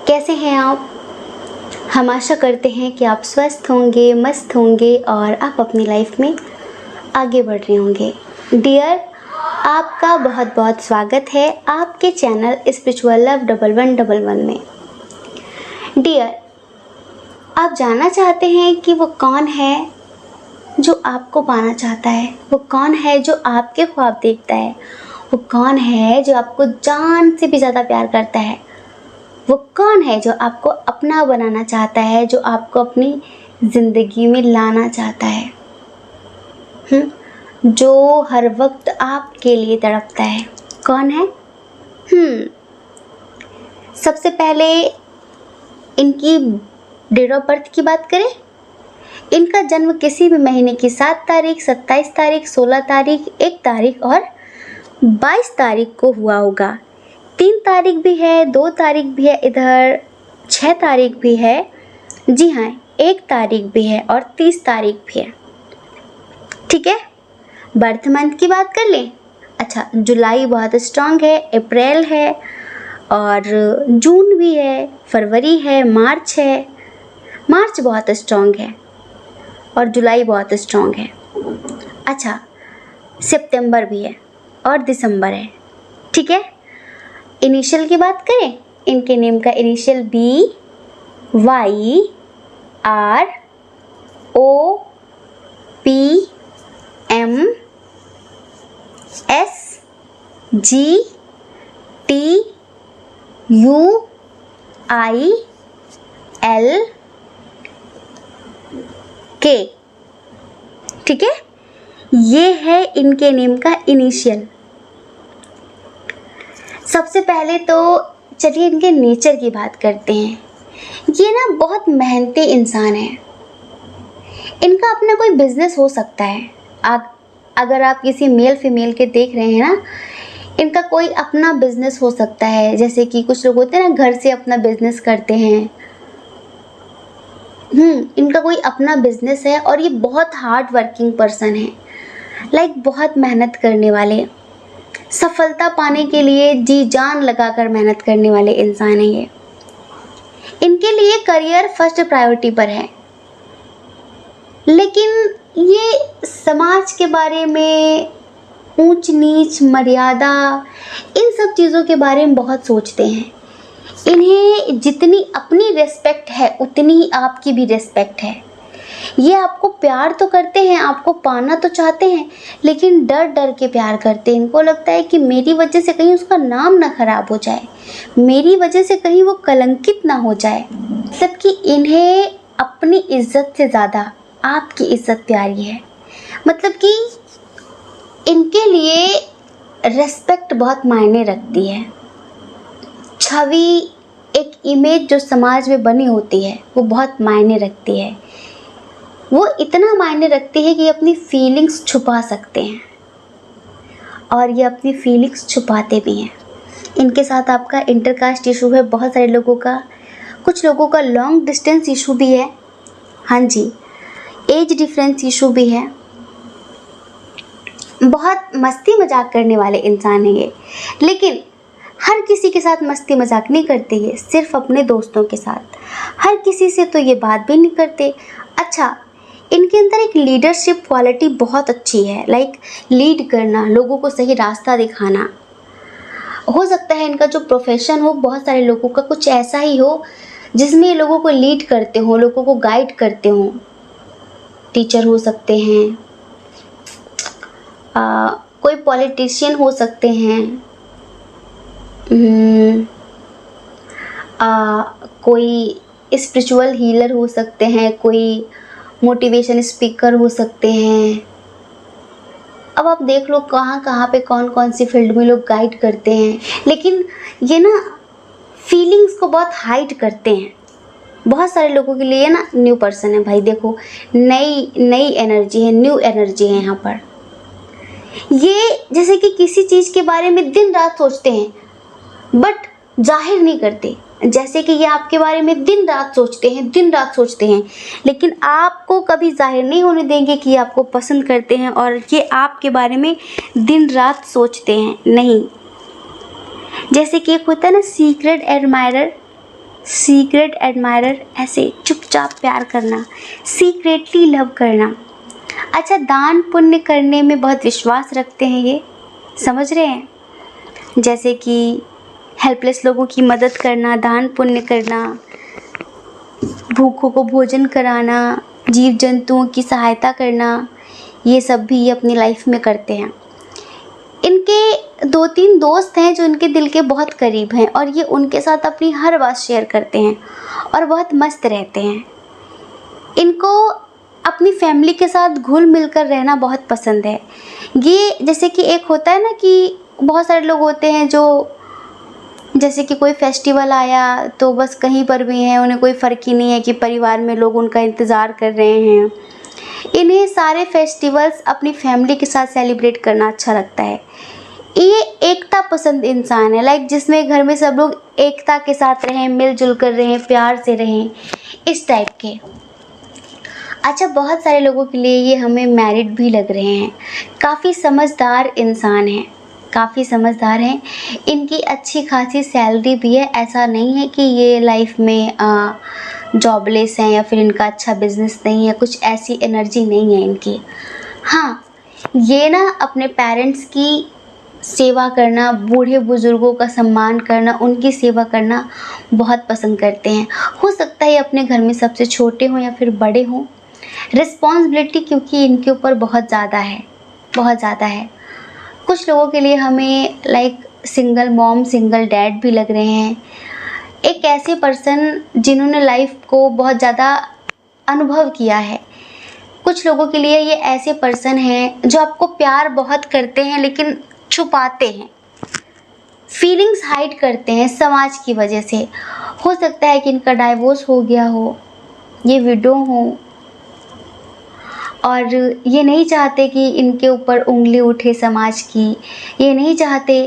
कैसे हैं आप? हम आशा करते हैं कि आप स्वस्थ होंगे, मस्त होंगे और आप अपनी लाइफ में आगे बढ़ रहे होंगे। डियर, आपका बहुत बहुत स्वागत है आपके चैनल स्पिरिचुअल लव 1111 में। डियर, आप जानना चाहते हैं कि वो कौन है जो आपको पाना चाहता है? वो कौन है जो आपके ख्वाब देखता है? वो कौन है जो आपको जान से भी ज़्यादा प्यार करता है? वो कौन है जो आपको अपना बनाना चाहता है, जो आपको अपनी ज़िंदगी में लाना चाहता है? जो हर वक्त आपके लिए तड़पता है, कौन है? सबसे पहले इनकी डेट ऑफ बर्थ की बात करें। इनका जन्म किसी भी महीने की 7 तारीख, 27 तारीख, 16 तारीख, 1 तारीख और 22 तारीख को हुआ होगा। 3 तारीख भी है, 2 तारीख भी है, इधर 6 तारीख भी है, जी हाँ 1 तारीख भी है और 30 तारीख भी है। ठीक है। बर्थ मंथ की बात कर लें। अच्छा, जुलाई बहुत स्ट्रांग है, अप्रैल है और जून भी है, फरवरी है, मार्च है। मार्च बहुत स्ट्रांग है और जुलाई बहुत स्ट्रांग है। अच्छा, सितंबर भी है और दिसंबर है। ठीक है। इनिशियल की बात करें, इनके नेम का इनिशियल BYROPMSGTUILK। ठीक है। ये है इनके नेम का इनिशियल। सबसे पहले तो चलिए इनके नेचर की बात करते हैं। ये ना बहुत मेहनती इंसान है। इनका अपना कोई बिजनेस हो सकता है। अगर आप किसी मेल फीमेल के देख रहे हैं ना, इनका कोई अपना बिजनेस हो सकता है। जैसे कि कुछ लोग होते हैं ना, घर से अपना बिजनेस करते हैं। इनका कोई अपना बिजनेस है और ये बहुत हार्ड वर्किंग पर्सन है। बहुत मेहनत करने वाले, सफलता पाने के लिए जी जान लगाकर मेहनत करने वाले इंसान हैं ये। इनके लिए करियर फर्स्ट प्रायोरिटी पर है, लेकिन ये समाज के बारे में, ऊंच नीच, मर्यादा, इन सब चीज़ों के बारे में बहुत सोचते हैं। इन्हें जितनी अपनी रिस्पेक्ट है उतनी ही आपकी भी रिस्पेक्ट है। ये आपको प्यार तो करते हैं, आपको पाना तो चाहते हैं, लेकिन डर डर के प्यार करते हैं। इनको लगता है कि मेरी वजह से कहीं उसका नाम ना खराब हो जाए, मेरी वजह से कहीं वो कलंकित ना हो जाए। मतलब कि इन्हें अपनी इज्जत से ज़्यादा आपकी इज्जत प्यारी है। मतलब कि इनके लिए रेस्पेक्ट बहुत मायने रखती है। छवि, एक इमेज जो समाज में बनी होती है, वो बहुत मायने रखती है। वो इतना मायने रखती है कि ये अपनी फीलिंग्स छुपा सकते हैं और ये अपनी फीलिंग्स छुपाते भी हैं। इनके साथ आपका इंटरकास्ट इशू है बहुत सारे लोगों का, कुछ लोगों का लॉन्ग डिस्टेंस इशू भी है। हाँ जी, एज डिफरेंस इशू भी है। बहुत मस्ती मजाक करने वाले इंसान हैं ये, लेकिन हर किसी के साथ मस्ती मजाक नहीं करते ये, सिर्फ अपने दोस्तों के साथ। हर किसी से तो ये बात भी नहीं करते। अच्छा, इनके अंदर एक लीडरशिप क्वालिटी बहुत अच्छी है। लीड करना, लोगों को सही रास्ता दिखाना। हो सकता है इनका जो प्रोफेशन हो, बहुत सारे लोगों का कुछ ऐसा ही हो जिसमें लोगों को लीड करते हो, लोगों को गाइड करते हो। टीचर हो सकते हैं, कोई पॉलिटिशियन हो सकते हैं, कोई स्पिरिचुअल हीलर हो सकते हैं, कोई मोटिवेशन स्पीकर हो सकते हैं। अब आप देख लो कहाँ कहाँ पे कौन कौन सी फील्ड में लोग गाइड करते हैं, लेकिन ये ना फीलिंग्स को बहुत हाइड करते हैं। बहुत सारे लोगों के लिए ना न्यू पर्सन है भाई। देखो नई नई एनर्जी है, न्यू एनर्जी है यहाँ पर। ये जैसे कि किसी चीज़ के बारे में दिन रात सोचते हैं बट जाहिर नहीं करते। जैसे कि ये आपके बारे में दिन रात सोचते हैं, दिन रात सोचते हैं, लेकिन आपको कभी जाहिर नहीं होने देंगे कि आपको पसंद करते हैं और ये आपके बारे में दिन रात सोचते हैं, नहीं। जैसे कि एक होता है ना सीक्रेट एडमायरर, सीक्रेट एडमायरर, ऐसे चुपचाप प्यार करना, सीक्रेटली लव करना। अच्छा, दान पुण्य करने में बहुत विश्वास रखते हैं ये, समझ रहे हैं? जैसे कि हेल्पलेस लोगों की मदद करना, दान पुण्य करना, भूखों को भोजन कराना, जीव जंतुओं की सहायता करना, ये सब भी ये अपनी लाइफ में करते हैं। इनके 2-3 दोस्त हैं जो इनके दिल के बहुत करीब हैं और ये उनके साथ अपनी हर बात शेयर करते हैं और बहुत मस्त रहते हैं। इनको अपनी फैमिली के साथ घुल मिल कर रहना बहुत पसंद है। ये जैसे कि एक होता है ना कि बहुत सारे लोग होते हैं जो जैसे कि कोई फेस्टिवल आया तो बस कहीं पर भी हैं, उन्हें कोई फ़र्क ही नहीं है कि परिवार में लोग उनका इंतज़ार कर रहे हैं। इन्हें सारे फेस्टिवल्स अपनी फैमिली के साथ सेलिब्रेट करना अच्छा लगता है। ये एकता पसंद इंसान है, लाइक जिसमें घर में सब लोग एकता के साथ रहें, मिलजुल कर रहें, प्यार से रहें, इस टाइप के। अच्छा, बहुत सारे लोगों के लिए ये हमें मैरिड भी लग रहे हैं। काफ़ी समझदार इंसान हैं, काफ़ी समझदार हैं। इनकी अच्छी खासी सैलरी भी है, ऐसा नहीं है कि ये लाइफ में जॉबलेस हैं या फिर इनका अच्छा बिजनेस नहीं है, कुछ ऐसी एनर्जी नहीं है इनकी। हाँ, ये ना अपने पेरेंट्स की सेवा करना, बूढ़े बुज़ुर्गों का सम्मान करना, उनकी सेवा करना बहुत पसंद करते हैं। हो सकता है अपने घर में सबसे छोटे हों या फिर बड़े हों। रिस्पॉन्सिबिलिटी क्योंकि इनके ऊपर बहुत ज़्यादा है, बहुत ज़्यादा है। कुछ लोगों के लिए हमें like single mom, single dad भी लग रहे हैं। एक ऐसे पर्सन जिन्होंने लाइफ को बहुत ज़्यादा अनुभव किया है। कुछ लोगों के लिए ये ऐसे पर्सन हैं जो आपको प्यार बहुत करते हैं लेकिन छुपाते हैं, फीलिंग्स हाइड करते हैं समाज की वजह से। हो सकता है कि इनका डाइवोर्स हो गया हो, ये विडो हो और ये नहीं चाहते कि इनके ऊपर उंगली उठे समाज की। ये नहीं चाहते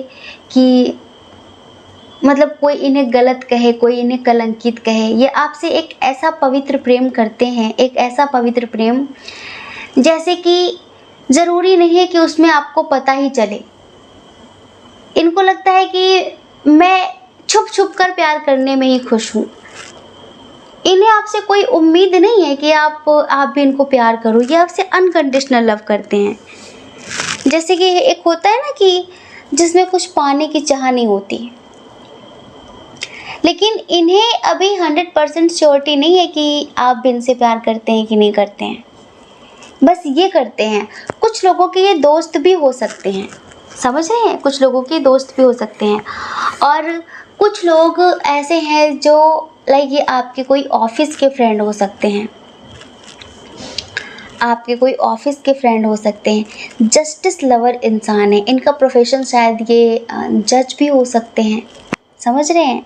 कि मतलब कोई इन्हें गलत कहे, कोई इन्हें कलंकित कहे। ये आपसे एक ऐसा पवित्र प्रेम करते हैं, एक ऐसा पवित्र प्रेम जैसे कि ज़रूरी नहीं है कि उसमें आपको पता ही चले। इनको लगता है कि मैं छुप छुप कर प्यार करने में ही खुश हूँ। इन्हें आपसे कोई उम्मीद नहीं है कि आप भी इनको प्यार करो। ये आपसे अनकंडीशनल लव करते हैं। जैसे कि एक होता है ना कि जिसमें कुछ पाने की चाह नहीं होती, लेकिन इन्हें अभी 100% श्योरिटी नहीं है कि आप भी इनसे प्यार करते हैं कि नहीं करते हैं। बस ये करते हैं। कुछ लोगों के ये दोस्त भी हो सकते हैं, समझ रहे हैं? कुछ लोगों के दोस्त भी हो सकते हैं और कुछ लोग ऐसे हैं जो लाइक ये आपके कोई ऑफिस के फ्रेंड हो सकते हैं, आपके कोई ऑफिस के फ्रेंड हो सकते हैं। जस्टिस लवर इंसान है। इनका प्रोफेशन शायद ये जज भी हो सकते हैं, समझ रहे हैं?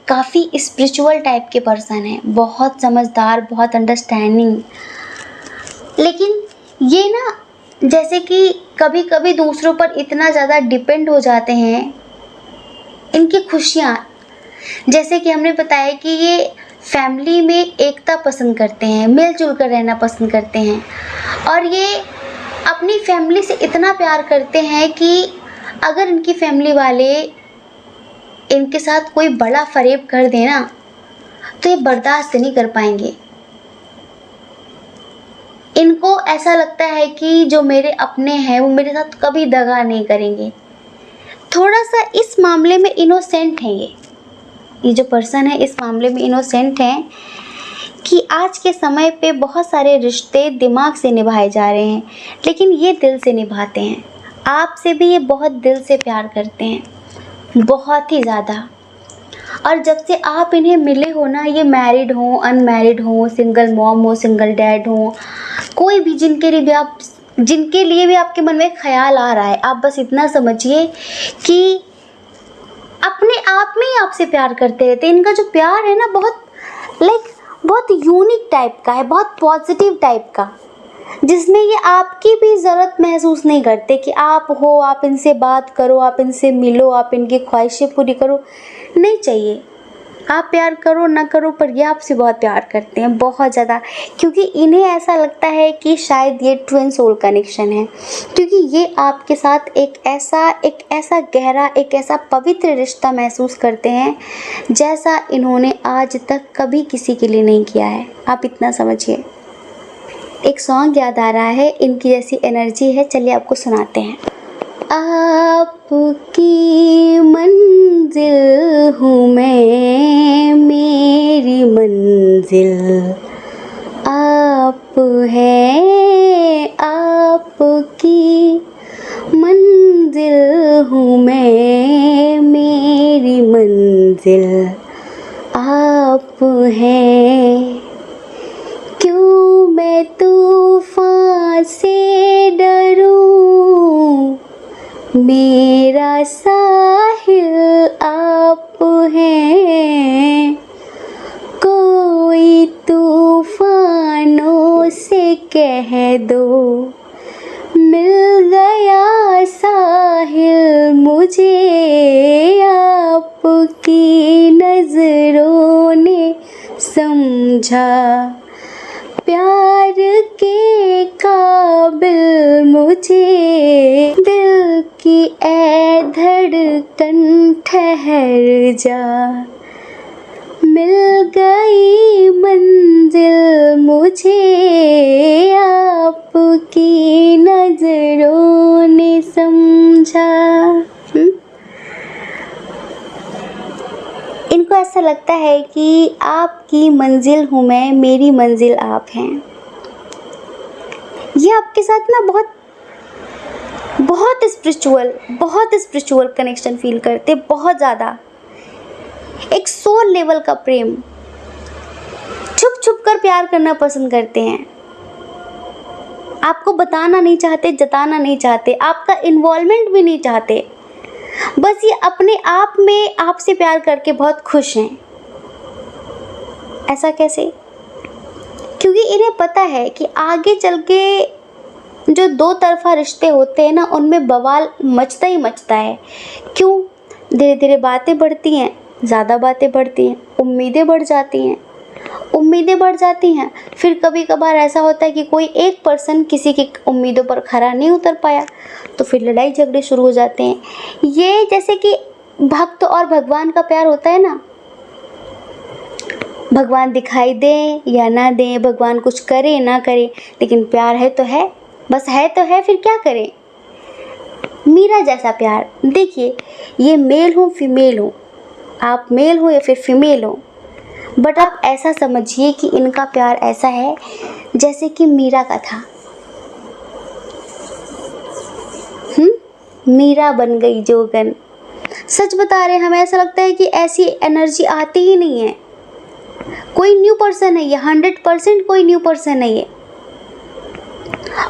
काफ़ी स्पिरिचुअल टाइप के पर्सन हैं, बहुत समझदार, बहुत अंडरस्टैंडिंग। लेकिन ये ना जैसे कि कभी कभी दूसरों पर इतना ज़्यादा डिपेंड हो जाते हैं। इनकी खुशियाँ, जैसे कि हमने बताया कि ये फैमिली में एकता पसंद करते हैं, मिलजुल कर रहना पसंद करते हैं और ये अपनी फैमिली से इतना प्यार करते हैं कि अगर इनकी फैमिली वाले इनके साथ कोई बड़ा फरेब कर देना तो ये बर्दाश्त नहीं कर पाएंगे। इनको ऐसा लगता है कि जो मेरे अपने हैं वो मेरे साथ कभी दगा नहीं करेंगे। थोड़ा सा इस मामले में इनोसेंट है ये जो पर्सन है, इस मामले में इनोसेंट है कि आज के समय पे बहुत सारे रिश्ते दिमाग से निभाए जा रहे हैं लेकिन ये दिल से निभाते हैं। आपसे भी ये बहुत दिल से प्यार करते हैं, बहुत ही ज़्यादा। और जब से आप इन्हें मिले हो ना, ये मैरिड हो, अनमैरिड हो, सिंगल मॉम हो, सिंगल डैड हो, कोई भी जिनके लिए भी आपके मन में ख्याल आ रहा है, आप बस इतना समझिए कि अपने आप में ही आपसे प्यार करते रहते हैं। इनका जो प्यार है ना बहुत बहुत यूनिक टाइप का है, बहुत पॉजिटिव टाइप का, जिसमें ये आपकी भी ज़रूरत महसूस नहीं करते कि आप हो, आप इनसे बात करो, आप इनसे मिलो, आप इनकी ख्वाहिशें पूरी करो। नहीं चाहिए, आप प्यार करो ना करो, पर ये आपसे बहुत प्यार करते हैं, बहुत ज़्यादा। क्योंकि इन्हें ऐसा लगता है कि शायद ये ट्विन सोल कनेक्शन है, क्योंकि ये आपके साथ एक ऐसा गहरा, एक ऐसा पवित्र रिश्ता महसूस करते हैं जैसा इन्होंने आज तक कभी किसी के लिए नहीं किया है। आप इतना समझिए। एक सॉन्ग याद आ रहा है, इनकी जैसी एनर्जी है, चलिए आपको सुनाते हैं। आपकी मंजिल हूँ मैं, मेरी मंजिल आप हैं। आपकी मंजिल हूँ मैं, मेरी मंजिल आप हैं। क्यों मैं तूफान से डरूं, मेरा साहिल आप हैं। कोई तूफानों से कह दो, मिल गया साहिल मुझे, आपकी नजरों ने समझा, प्यार के काबिल मुझे। दिल की ऐ धड़कन ठहर जा, मिल गई मंजिल मुझे, आपकी नजरों ने समझा। इनको ऐसा लगता है कि आपकी मंजिल हूँ मैं, मेरी मंजिल आप हैं। ये आपके साथ ना बहुत स्पिरिचुअल कनेक्शन फील करते, बहुत ज़्यादा। एक सोल लेवल का प्रेम, छुप छुप कर प्यार करना पसंद करते हैं। आपको बताना नहीं चाहते, जताना नहीं चाहते, आपका इन्वॉल्वमेंट भी नहीं चाहते। बस ये अपने आप में आपसे प्यार करके बहुत खुश हैं। ऐसा कैसे? क्योंकि इन्हें पता है कि आगे चल के जो दो तरफा रिश्ते होते हैं ना, उनमें बवाल मचता ही मचता है। क्यों? धीरे धीरे बातें बढ़ती हैं, ज़्यादा बातें बढ़ती हैं, उम्मीदें बढ़ जाती हैं। फिर कभी कभार ऐसा होता है कि कोई एक पर्सन किसी की उम्मीदों पर खरा नहीं उतर पाया, तो फिर लड़ाई झगड़े शुरू हो जाते हैं। ये जैसे कि भक्त और भगवान का प्यार होता है ना, भगवान दिखाई दें या ना दें, भगवान कुछ करे ना करे, लेकिन प्यार है तो है, बस है तो है, फिर क्या करें। मीरा जैसा प्यार देखिए, ये मेल हो फीमेल हो, आप मेल हो या फिर फीमेल हो, बट आप ऐसा समझिए कि इनका प्यार ऐसा है जैसे कि मीरा का था। मीरा बन गई जोगन। सच बता रहे, हमें ऐसा लगता है कि ऐसी एनर्जी आती ही नहीं है। कोई न्यू पर्सन है ये, 100% कोई न्यू पर्सन है ये,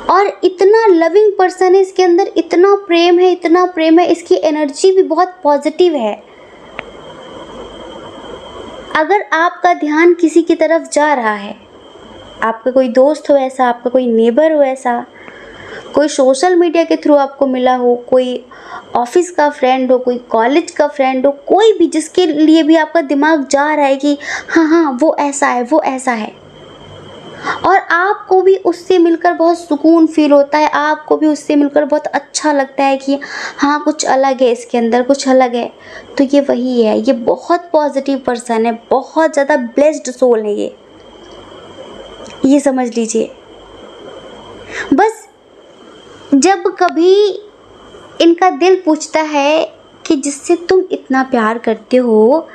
और इतना लविंग पर्सन है इसके अंदर, इतना प्रेम है, इसकी एनर्जी भी बहुत पॉजिटिव है। अगर आपका ध्यान किसी की तरफ जा रहा है, आपका कोई दोस्त हो ऐसा, आपका कोई नेबर हो ऐसा, कोई सोशल मीडिया के थ्रू आपको मिला हो, कोई ऑफिस का फ्रेंड हो, कोई कॉलेज का फ्रेंड हो, कोई भी जिसके लिए भी आपका दिमाग जा रहा है कि हाँ वो ऐसा है, और आपको भी उससे मिलकर बहुत सुकून फील होता है, आपको भी उससे मिलकर बहुत अच्छा लगता है कि हाँ कुछ अलग है इसके अंदर, कुछ अलग है, तो ये वही है। ये बहुत पॉजिटिव पर्सन है, बहुत ज़्यादा ब्लेस्ड सोल है ये समझ लीजिए। बस जब कभी इनका दिल पूछता है कि जिससे तुम इतना प्यार करते हो,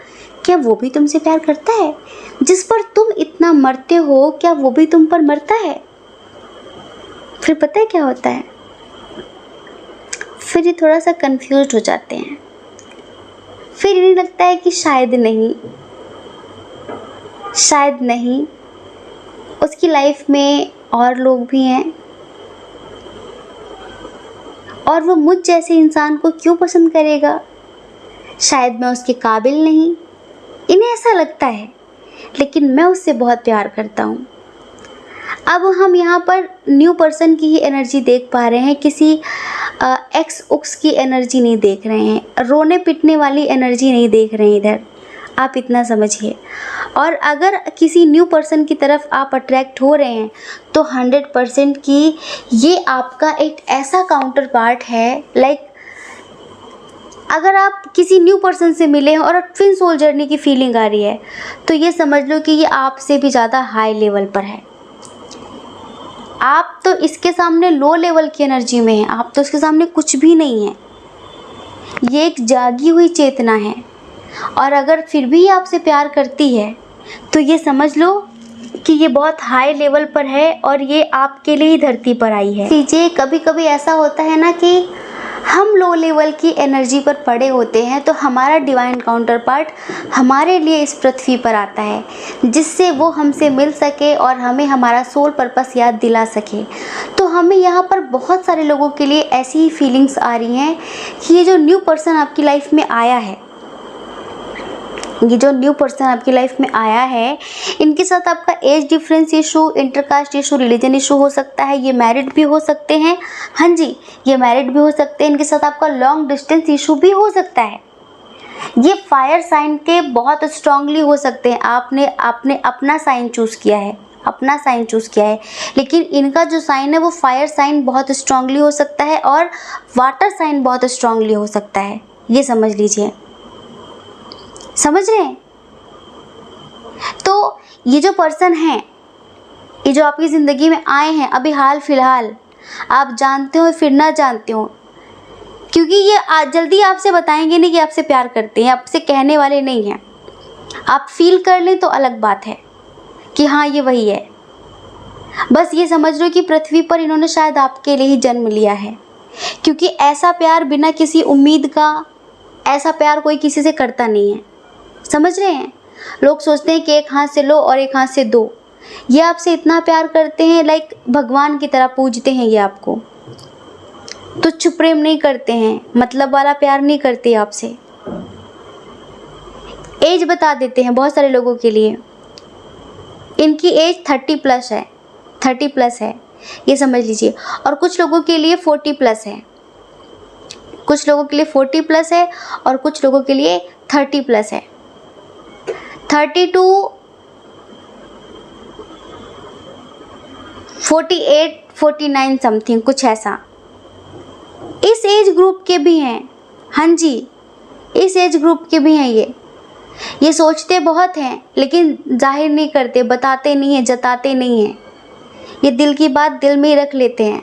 क्या वो भी तुमसे प्यार करता है? जिस पर तुम इतना मरते हो, क्या वो भी तुम पर मरता है? फिर पता है क्या होता है? फिर ये थोड़ा सा कंफ्यूज हो जाते हैं। फिर इन्हें लगता है कि शायद नहीं उसकी लाइफ में और लोग भी हैं, और वो मुझ जैसे इंसान को क्यों पसंद करेगा? शायद मैं उसके काबिल नहीं, इन्हें ऐसा लगता है, लेकिन मैं उससे बहुत प्यार करता हूँ। अब हम यहाँ पर न्यू पर्सन की ही एनर्जी देख पा रहे हैं, किसी एक्स उक्स की एनर्जी नहीं देख रहे हैं, रोने पिटने वाली एनर्जी नहीं देख रहे हैं इधर, आप इतना समझिए। और अगर किसी न्यू पर्सन की तरफ आप अट्रैक्ट हो रहे हैं तो 100% की ये आपका एक ऐसा काउंटर पार्ट है, लाइक अगर आप किसी न्यू पर्सन से मिले हैं और ट्विन सोल जर्नी की फीलिंग आ रही है तो ये समझ लो कि ये आपसे भी ज़्यादा हाई लेवल पर है। आप तो इसके सामने लो लेवल की एनर्जी में हैं, आप तो इसके सामने कुछ भी नहीं है। ये एक जागी हुई चेतना है, और अगर फिर भी आपसे प्यार करती है तो ये समझ लो कि ये बहुत हाई लेवल पर है और ये आपके लिए ही धरती पर आई है। लीजिए, कभी कभी ऐसा होता है ना कि हम लो लेवल की एनर्जी पर पड़े होते हैं तो हमारा डिवाइन काउंटर पार्ट हमारे लिए इस पृथ्वी पर आता है, जिससे वो हमसे मिल सके और हमें हमारा सोल पर्पस याद दिला सके। तो हमें यहाँ पर बहुत सारे लोगों के लिए ऐसी ही फीलिंग्स आ रही हैं कि ये जो न्यू पर्सन आपकी लाइफ में आया है, ये जो न्यू पर्सन आपकी लाइफ में आया है, इनके साथ आपका age difference issue, intercaste issue, religion issue हो सकता है। ये मैरिड भी हो सकते हैं, हाँ जी, ये मैरिड भी हो सकते हैं। इनके साथ आपका लॉन्ग डिस्टेंस इशू भी हो सकता है। ये फायर साइन के बहुत स्ट्रांगली हो सकते हैं। आपने अपना साइन चूज़ किया है, अपना साइन चूज़ किया है, लेकिन इनका जो साइन है वो फायर साइन बहुत स्ट्रांगली हो सकता है और वाटर साइन बहुत स्ट्रांगली हो सकता है। ये समझ लीजिए, समझ रहे हैं? तो ये जो पर्सन है, ये जो आपकी ज़िंदगी में आए हैं अभी हाल फिलहाल, आप जानते हो फिर ना जानते हो, क्योंकि ये जल्दी आपसे बताएंगे नहीं कि आपसे प्यार करते हैं, आपसे कहने वाले नहीं हैं। आप फील कर लें तो अलग बात है कि हाँ ये वही है। बस ये समझ लो कि पृथ्वी पर इन्होंने शायद आपके लिए ही जन्म लिया है, क्योंकि ऐसा प्यार बिना किसी उम्मीद का, ऐसा प्यार कोई किसी से करता नहीं है। समझ रहे हैं? लोग सोचते हैं कि एक हाथ से लो और एक हाथ से दो। ये आपसे इतना प्यार करते हैं, लाइक भगवान की तरह पूजते हैं ये आपको। तुच्छ प्रेम नहीं करते हैं, मतलब वाला प्यार नहीं करते आपसे। एज बता देते हैं बहुत सारे लोगों के लिए, इनकी एज 30+ है, 30+ है, ये समझ लीजिए। और कुछ लोगों के लिए 40+ है, कुछ लोगों के लिए 40+ है और कुछ लोगों के लिए 30+ है। 32, 48, 49 समथिंग, कुछ ऐसा इस एज ग्रुप के भी हैं। हाँ जी, इस एज ग्रुप के भी हैं। ये सोचते बहुत हैं लेकिन जाहिर नहीं करते, बताते नहीं हैं, जताते नहीं हैं। ये दिल की बात दिल में ही रख लेते हैं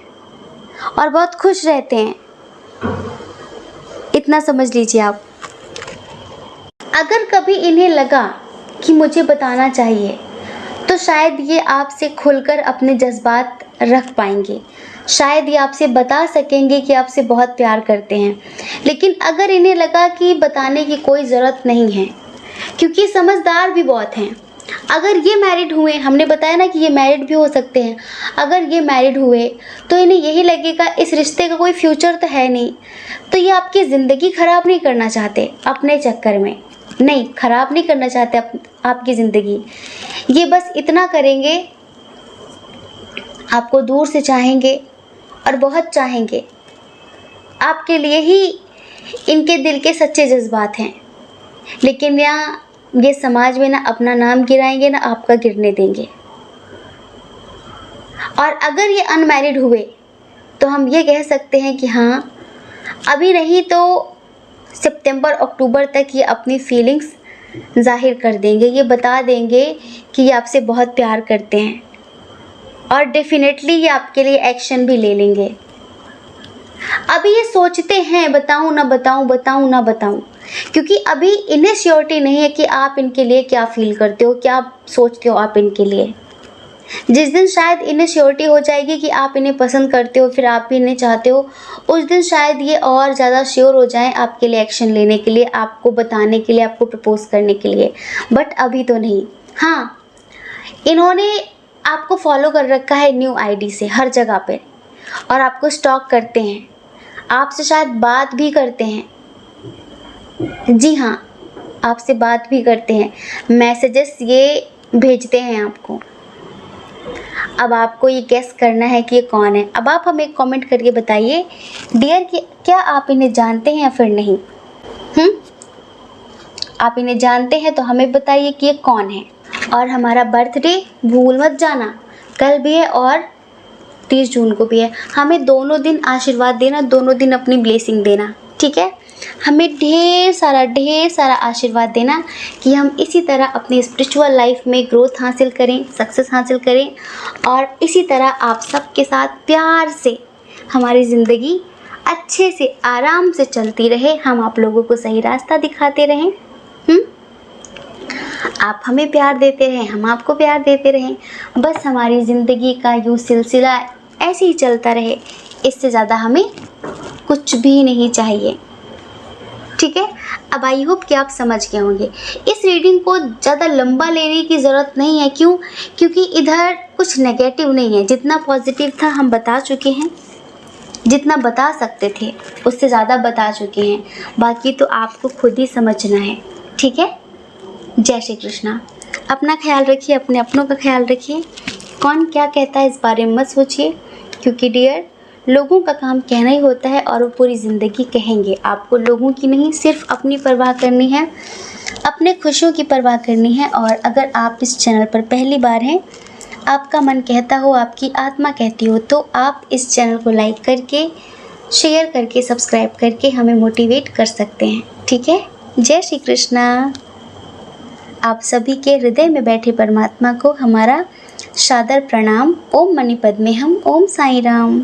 और बहुत खुश रहते हैं, इतना समझ लीजिए आप। अगर कभी इन्हें लगा कि मुझे बताना चाहिए तो शायद ये आपसे खुलकर अपने जज्बात रख पाएंगे, शायद ये आपसे बता सकेंगे कि आपसे बहुत प्यार करते हैं। लेकिन अगर इन्हें लगा कि बताने की कोई ज़रूरत नहीं है, क्योंकि समझदार भी बहुत हैं। अगर ये मैरिड हुए, हमने बताया ना कि ये मैरिड भी हो सकते हैं, अगर ये मैरिड हुए तो इन्हें यही लगेगा इस रिश्ते का कोई फ्यूचर तो है नहीं, तो ये आपकी ज़िंदगी ख़राब नहीं करना चाहते अपने चक्कर में, नहीं ख़राब नहीं करना चाहते आपकी ज़िंदगी। ये बस इतना करेंगे, आपको दूर से चाहेंगे और बहुत चाहेंगे, आपके लिए ही इनके दिल के सच्चे जज्बात हैं। लेकिन यहाँ ये समाज में ना अपना नाम गिराएंगे ना आपका गिरने देंगे। और अगर ये अनमैरिड हुए तो हम ये कह सकते हैं कि हाँ, अभी नहीं तो सितंबर अक्टूबर तक ये अपनी फीलिंग्स जाहिर कर देंगे, ये बता देंगे कि ये आपसे बहुत प्यार करते हैं और डेफिनेटली ये आपके लिए एक्शन भी ले लेंगे। अभी ये सोचते हैं बताऊं ना बताऊं, बताऊं ना बताऊं, क्योंकि अभी इन्हें श्योरिटी नहीं है कि आप इनके लिए क्या फील करते हो, क्या सोचते हो आप इनके लिए। जिस दिन शायद इन्हें श्योरिटी हो जाएगी कि आप इन्हें पसंद करते हो, फिर आप भी इन्हें चाहते हो, उस दिन शायद ये और ज़्यादा श्योर हो जाएं आपके लिए एक्शन लेने के लिए, आपको बताने के लिए, आपको प्रपोज करने के लिए। बट अभी तो नहीं। हाँ, इन्होंने आपको फॉलो कर रखा है न्यू आईडी से हर जगह पे, और आपको स्टॉक करते हैं, आपसे शायद बात भी करते हैं, जी हाँ, आपसे बात भी करते हैं, मैसेजेस ये भेजते हैं आपको। अब आपको ये गेस करना है कि ये कौन है। अब आप हमें कमेंट करके बताइए डियर कि क्या आप इन्हें जानते हैं या फिर नहीं। आप इन्हें जानते हैं तो हमें बताइए कि ये कौन है। और हमारा बर्थडे भूल मत जाना, कल भी है और 30 जून को भी है। हमें दोनों दिन आशीर्वाद देना, दोनों दिन अपनी ब्लेसिंग देना, ठीक है। हमें ढेर सारा आशीर्वाद देना कि हम इसी तरह अपनी स्पिरिचुअल लाइफ में ग्रोथ हासिल करें, सक्सेस हासिल करें और इसी तरह आप सबके साथ प्यार से हमारी ज़िंदगी अच्छे से आराम से चलती रहे, हम आप लोगों को सही रास्ता दिखाते रहें। आप हमें प्यार देते रहें, हम आपको प्यार देते रहें। बस हमारी ज़िंदगी का यूँ सिलसिला ऐसे ही चलता रहे, इससे ज़्यादा हमें कुछ भी नहीं चाहिए, ठीक है। अब आई होप कि आप समझ गए होंगे। इस रीडिंग को ज़्यादा लंबा लेने की ज़रूरत नहीं है, क्यों? क्योंकि इधर कुछ नेगेटिव नहीं है, जितना पॉजिटिव था हम बता चुके हैं, जितना बता सकते थे उससे ज़्यादा बता चुके हैं। बाकी तो आपको खुद ही समझना है, ठीक है। जय श्री कृष्णा। अपना ख्याल रखिए, अपने अपनों का ख्याल रखिए। कौन क्या कहता है इस बारे में मत सोचिए, क्योंकि डियर लोगों का काम कहना ही होता है और वो पूरी ज़िंदगी कहेंगे। आपको लोगों की नहीं, सिर्फ अपनी परवाह करनी है, अपने खुशियों की परवाह करनी है। और अगर आप इस चैनल पर पहली बार हैं, आपका मन कहता हो, आपकी आत्मा कहती हो, तो आप इस चैनल को लाइक करके, शेयर करके, सब्सक्राइब करके हमें मोटिवेट कर सकते हैं, ठीक है। जय श्री कृष्णा। आप सभी के हृदय में बैठे परमात्मा को हमारा सादर प्रणाम। ओम मणि पद्मे हम, ओम साईं राम।